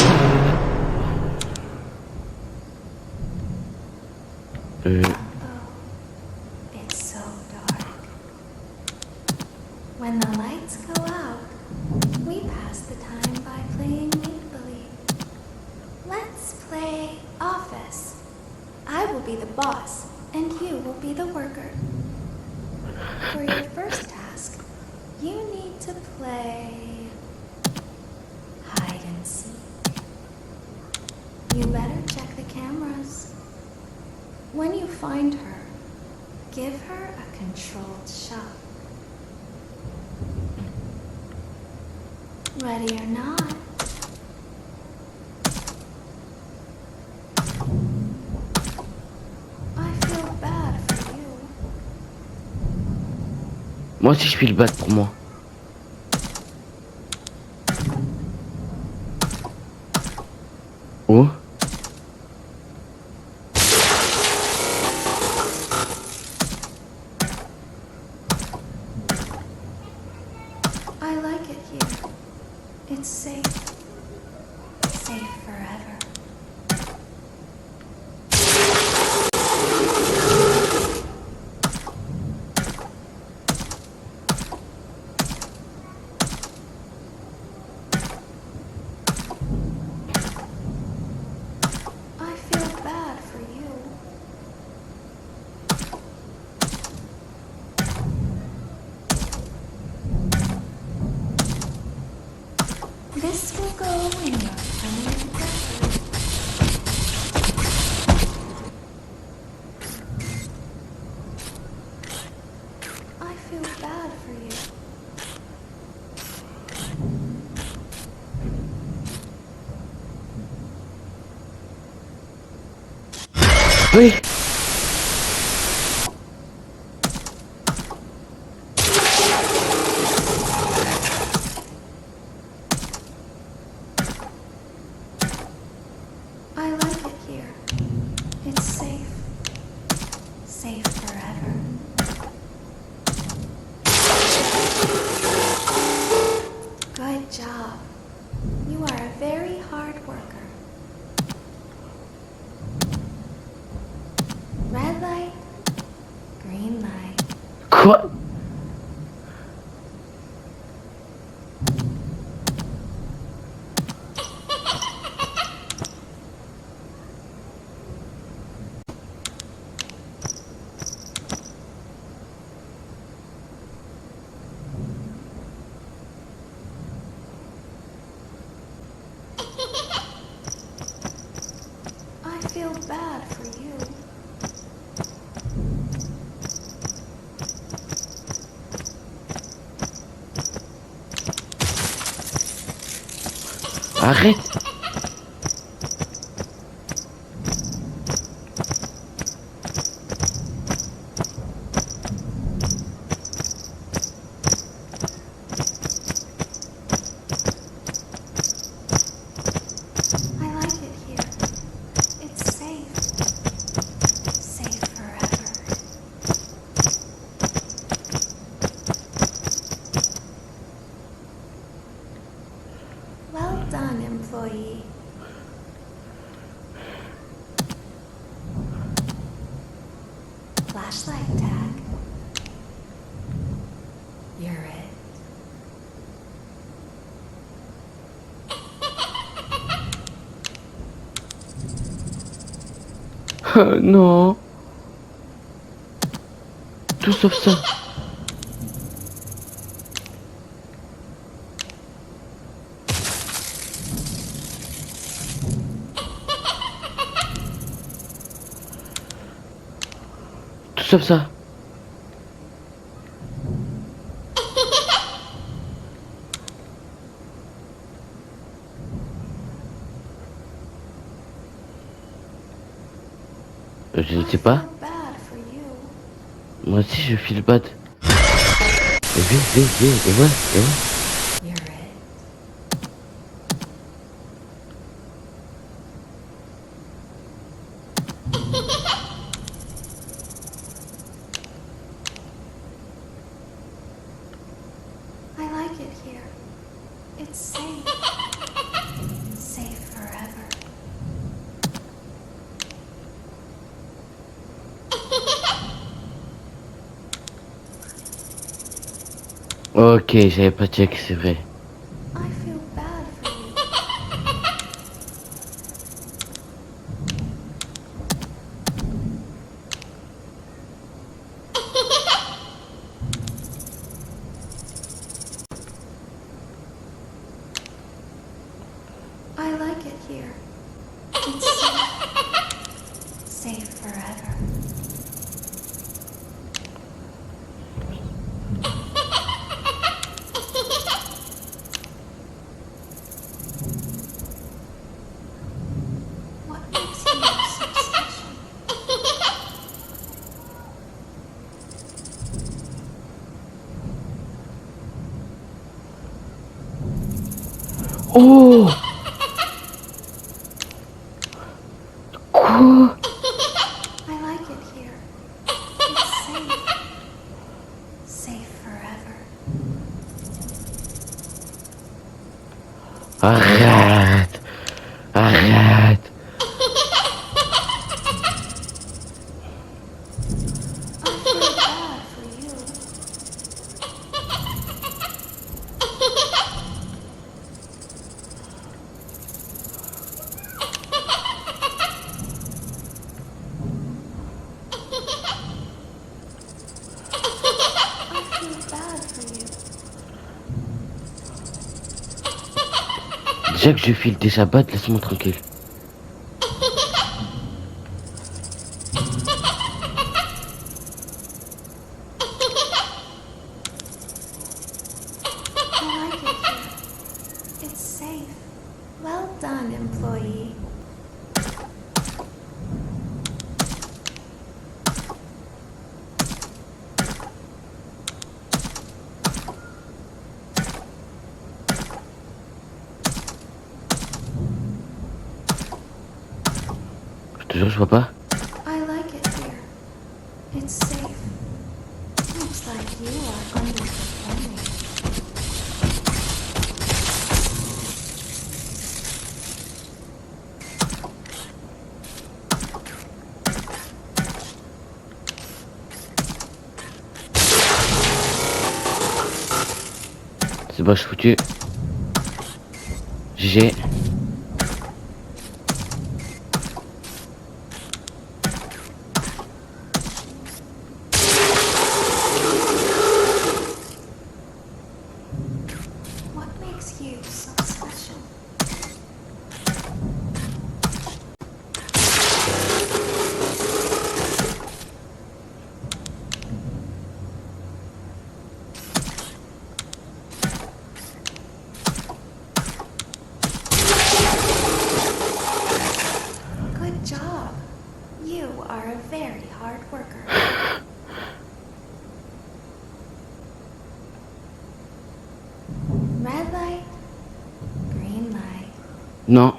It's so dark. When the lights go out, we pass the time by playing make-believe. Let's play office. I will be the boss, and you will be the worker. For your first task, you need to play hide and seek. You better check the cameras. When you find her, give her a controlled shot. Ready or not. I feel bad for you. Moi aussi je fais le bad pour moi. Oh. I like it here. It's safe. Safe forever. I feel bad for you. This will go in your permanent record. I feel bad for you. Oui. I like it here. It's safe. Safe forever. Good job. You are a very hard worker. Red light, green light. Quoi? I feel bad for you. Arrête. Non. Tout sauf ça. Tout sauf ça. Je ne sais pas. Feel bad for you. Moi aussi je file bad. Viens, et voilà, et voilà. You're it. I like it here. It's safe. Safe forever. Ok, j'avais pas check, c'est vrai. I feel bad for you. I like it here. It's safe. Safe forever. What makes you so special? Oh! Quoi? I like it here. It's safe. Safe forever. Arrête! Arrête! I feel bad for you. I feel bad for you. Déjà que je file déjà bad, laisse-moi tranquille. I like it here. It's safe. Well done, employee. Je te jure, je vois pas. I like it here. It's safe. Looks like you are underperforming. C'est bon, je suis foutu. GG. What makes you so special? Good job. You are a very hard worker. Red light, green light. Non.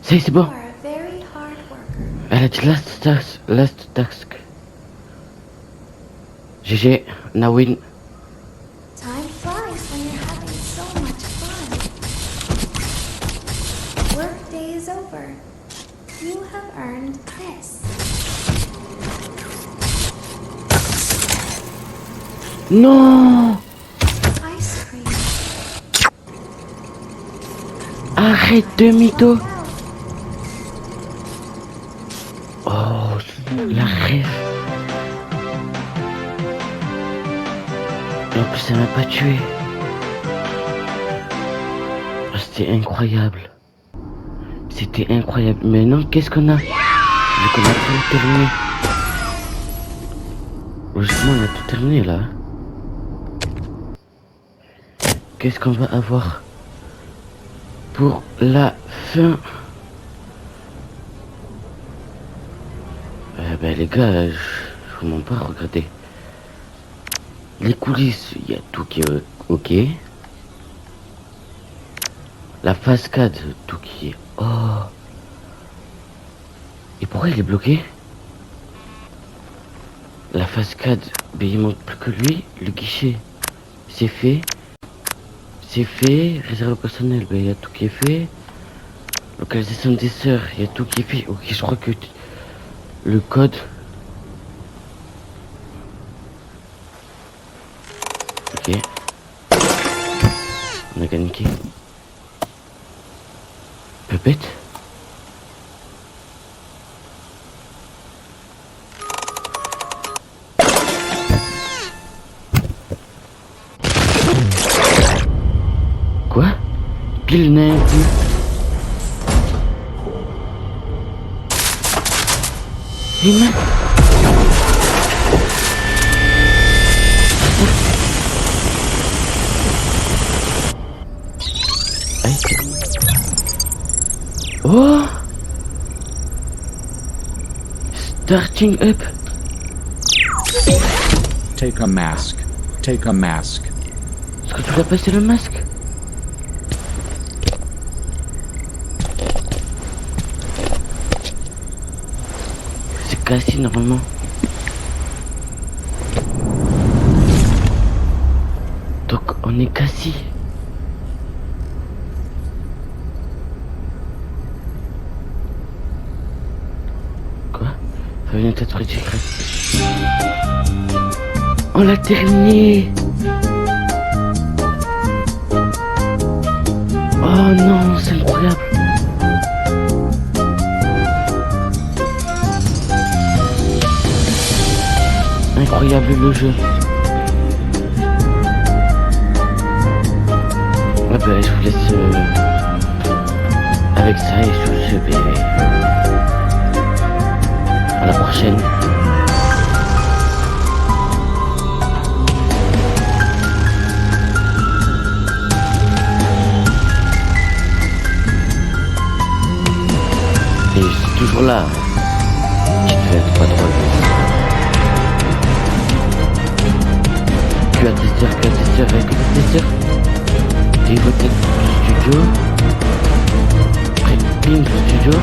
C'est bon. You are a very hard worker. Elle a dit last task. GG, now win. Time flies when you're having so much fun. Workday is over. You have earned this. Non! Ice cream. Arrête de mytho! Walk out. Oh, la rêve. Et en plus, elle m'a pas tué. Oh, c'était incroyable. C'était incroyable. Mais non, qu'est-ce qu'on a? Vu qu'on a tout terminé. Logiquement, on a tout terminé là. Qu'est-ce qu'on va avoir pour la fin? Ben les gars, je vous mens pas, regardez. Les coulisses, il y a tout qui est ok. La cascade, tout qui est... Oh. Et pourquoi il est bloqué? La cascade, ben il manque plus que lui. Le guichet, c'est fait. C'est fait. Réserve au personnel, ben il y a tout qui est fait. Localisation des sœurs, il y a tout qui est fait. Ok, je crois que le code... Ok. On a gagné qui? Pépette? Quoi? Pile n'a un coup. Et main. Oh! Starting up. Take a mask. Take a mask. Est-ce que tu dois passer le masque? C'est cassé normalement. Donc on est cassé. Une tête ridicule. On l'a terminé. Oh non, c'est incroyable. Incroyable le jeu. Ah bah je vous laisse avec ça et sur ce bébé. À la prochaine. Et je suis toujours là. Petite fête, pas drôle. QA testeur avec le testeur. Dévoté du studio. Prepping du studio.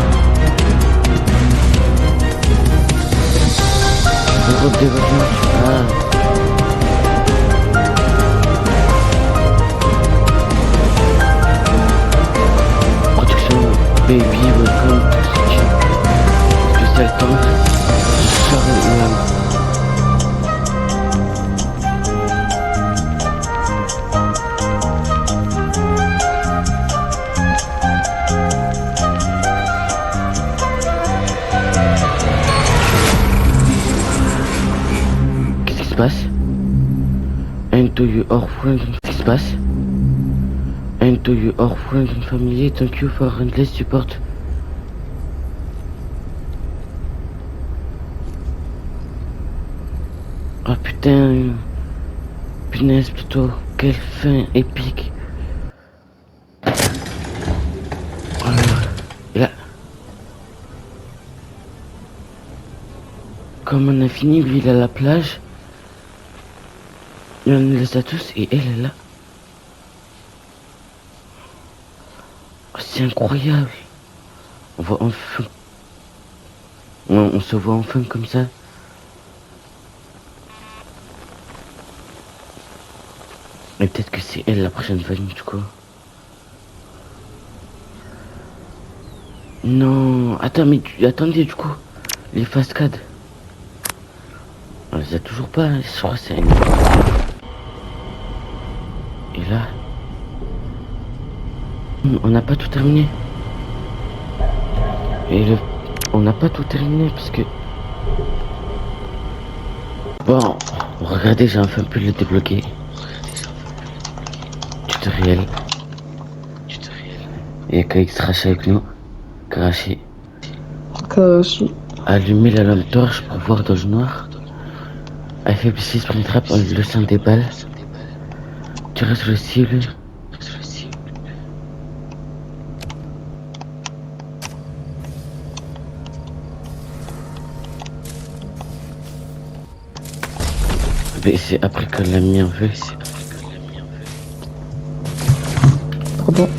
Groupe développement. Production Baby Welcome to Stitch. Spécial temps. Charles. Qu'est-ce qui se passe? Into you or friends, qu'est-ce qui se passe? Into you or friends and family, thank you for endless support. Oh putain, punaise plutôt, quelle fin épique. Oh là, et là, comme on a fini, lui il est à la plage. Il en laisse à tous et elle est là. Oh, c'est incroyable. On voit enfin. On se voit enfin comme ça. Et peut-être que c'est elle la prochaine famille du coup. Non, attends, mais attendez du coup. Les cascades. On les a toujours pas, hein, je crois que c'est une... Et là... On n'a pas tout terminé. On n'a pas tout terminé parce que... Bon, regardez, j'ai enfin pu le débloquer. Tutoriel. Il y a KX Crash avec nous. Craché. Allumer la lampe torche pour voir dans le noir. Affaiblissez Springtrap en lui laissant des balles. Tirer sur le cible. Mais c'est après qu'elle l'a mis en feu. Pardon.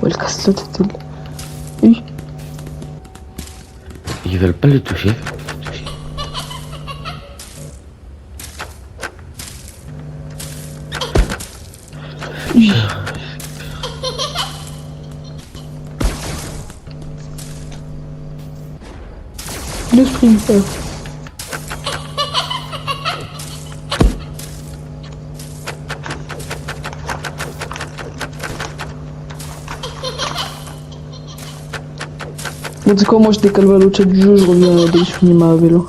Ouais, le casse-tête, c'était... Oui. Ils veulent pas le toucher. Oui. Le sprinter. Bon, tu sais quoi, moi je décale vers l'autre chat du jeu, je reviens dès que je finis ma vélo.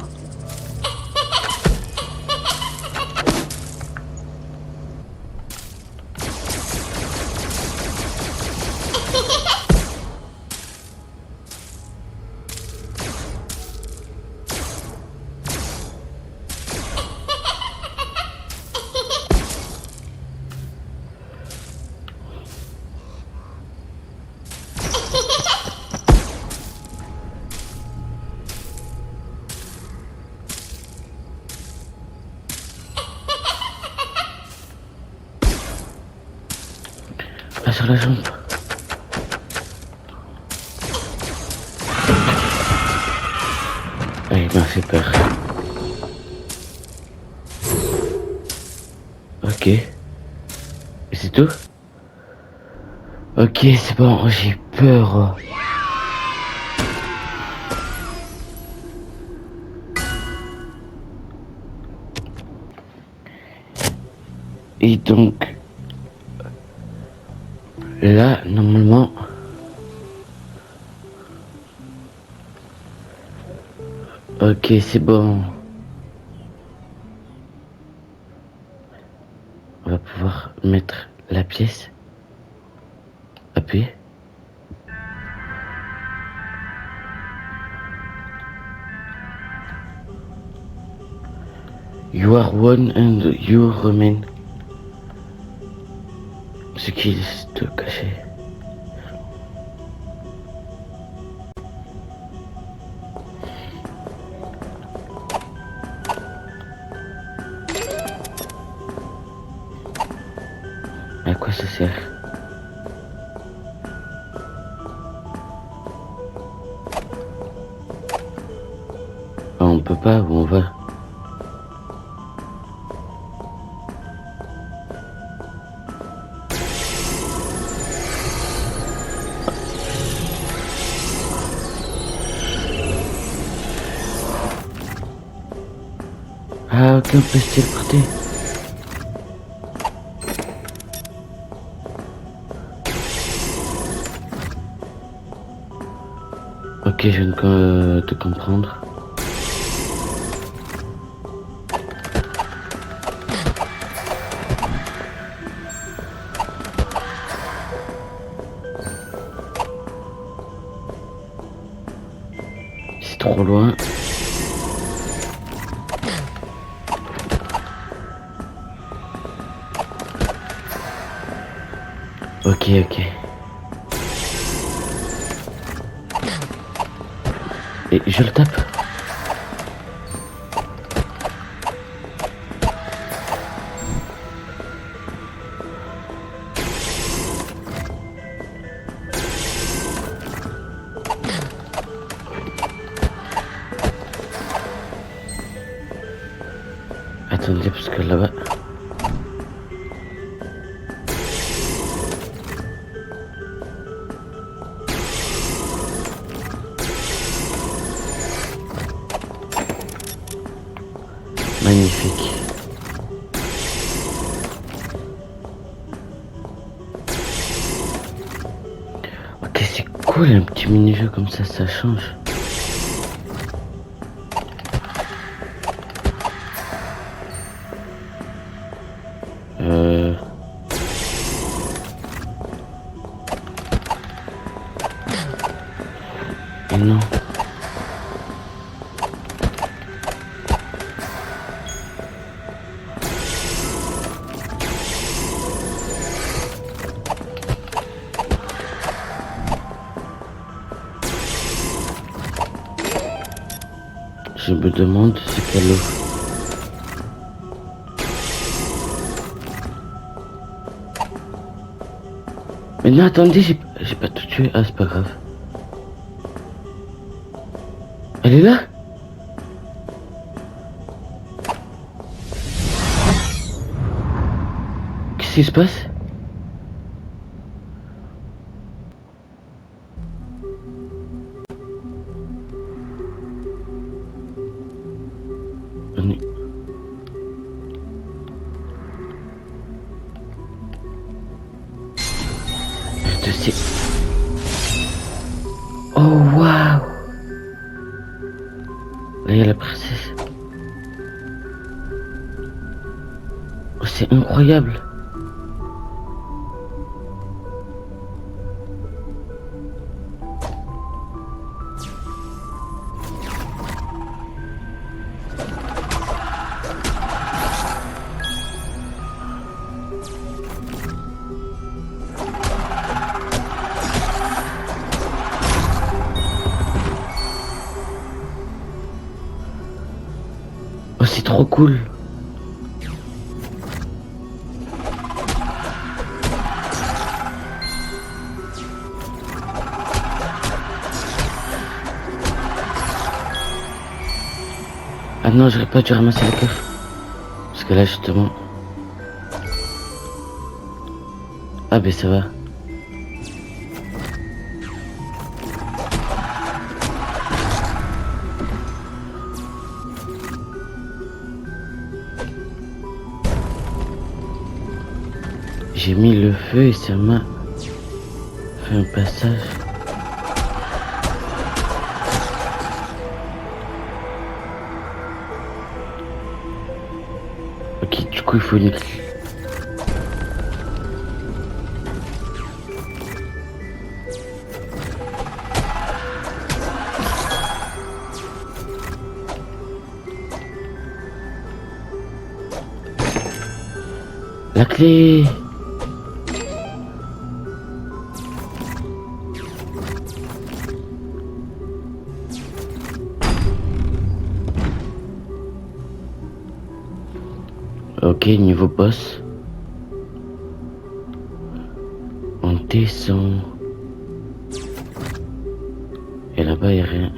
Pas sur la jambe. Ah, il m'a fait peur. Ok. Et c'est tout? Ok, c'est bon, j'ai peur. Et donc... Là, normalement... Ok, c'est bon. On va pouvoir mettre la pièce. Appuyer. You are one and you remain. Ce qui est caché. À quoi ça sert? Ah, on peut pas, où on va? Ah, ok, on peut se téléporter. Ok, je viens de comprendre. C'est trop loin. Ok, ok. Et je le tape. aller parce que là-bas. Magnifique. Ok, c'est cool un petit mini-jeu comme ça change. Et non. Je me demande ce qu'elle offre. Mais non, attendez, j'ai pas tout tué. Ah, c'est pas grave. Elle est là? Qu'est-ce qui se passe? Oh waouh! Là il y a la princesse. Oh, c'est incroyable. Oh, c'est trop cool. Ah non, j'aurais pas dû ramasser le coffre. Parce que là, justement... Ah ben ça va. J'ai mis le feu et ça m'a fait un passage. Ok, du coup il faut une clé. La clé. Ok, niveau boss. On descend. Et là-bas, il n'y a rien.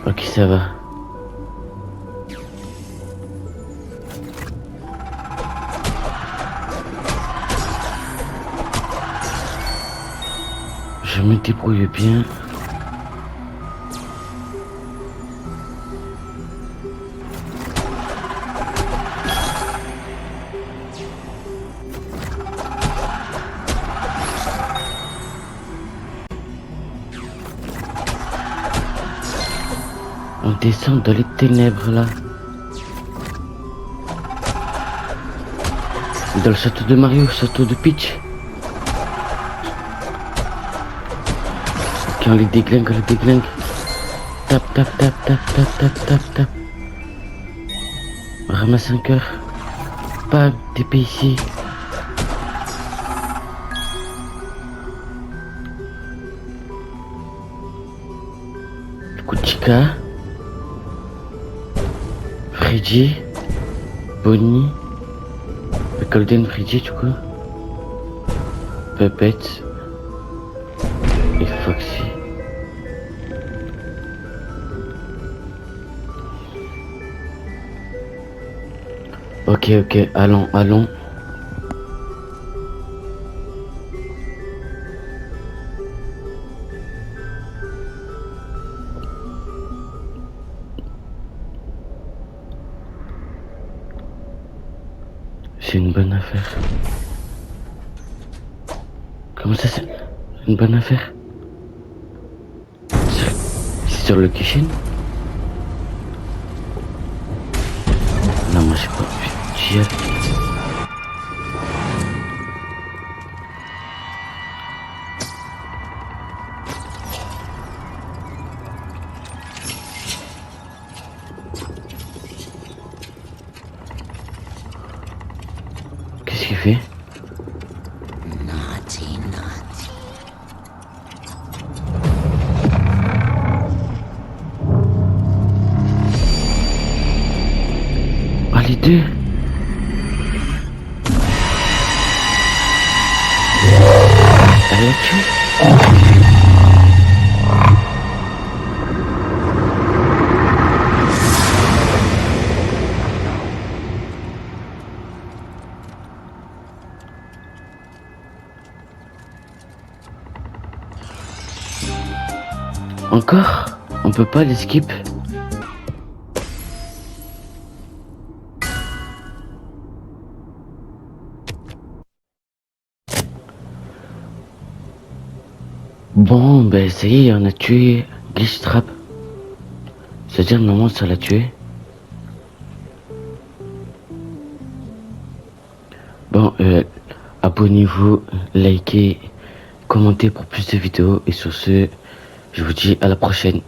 Ok, ça va. Je me débrouille bien. On descend dans les ténèbres là. Dans le château de Mario, château de Peach. On les déglingue, on les déglingue. Tap, tap, tap, tap, tap, tap, tap, tap. On ramasse un cœur. Bam, TP ici. Du coup, Chica. Freddy. Freddy, Bonnie, Golden Freddy du coup, Puppet et Foxy. Ok, allons. C'est une bonne affaire. Comment ça, c'est une bonne affaire? C'est sur le kitchen? Non, moi j'ai pas. J'y ai. Qu'est-ce qu'il fait? Naughty, naughty. Ah, les deux. Elle l'a tué. Encore? On peut pas les skip? Bon, ben ça y est, on a tué Glitch Trap. C'est-à-dire, normalement, ça l'a tué. Bon, abonnez-vous, likez, commentez pour plus de vidéos. Et sur ce, je vous dis à la prochaine.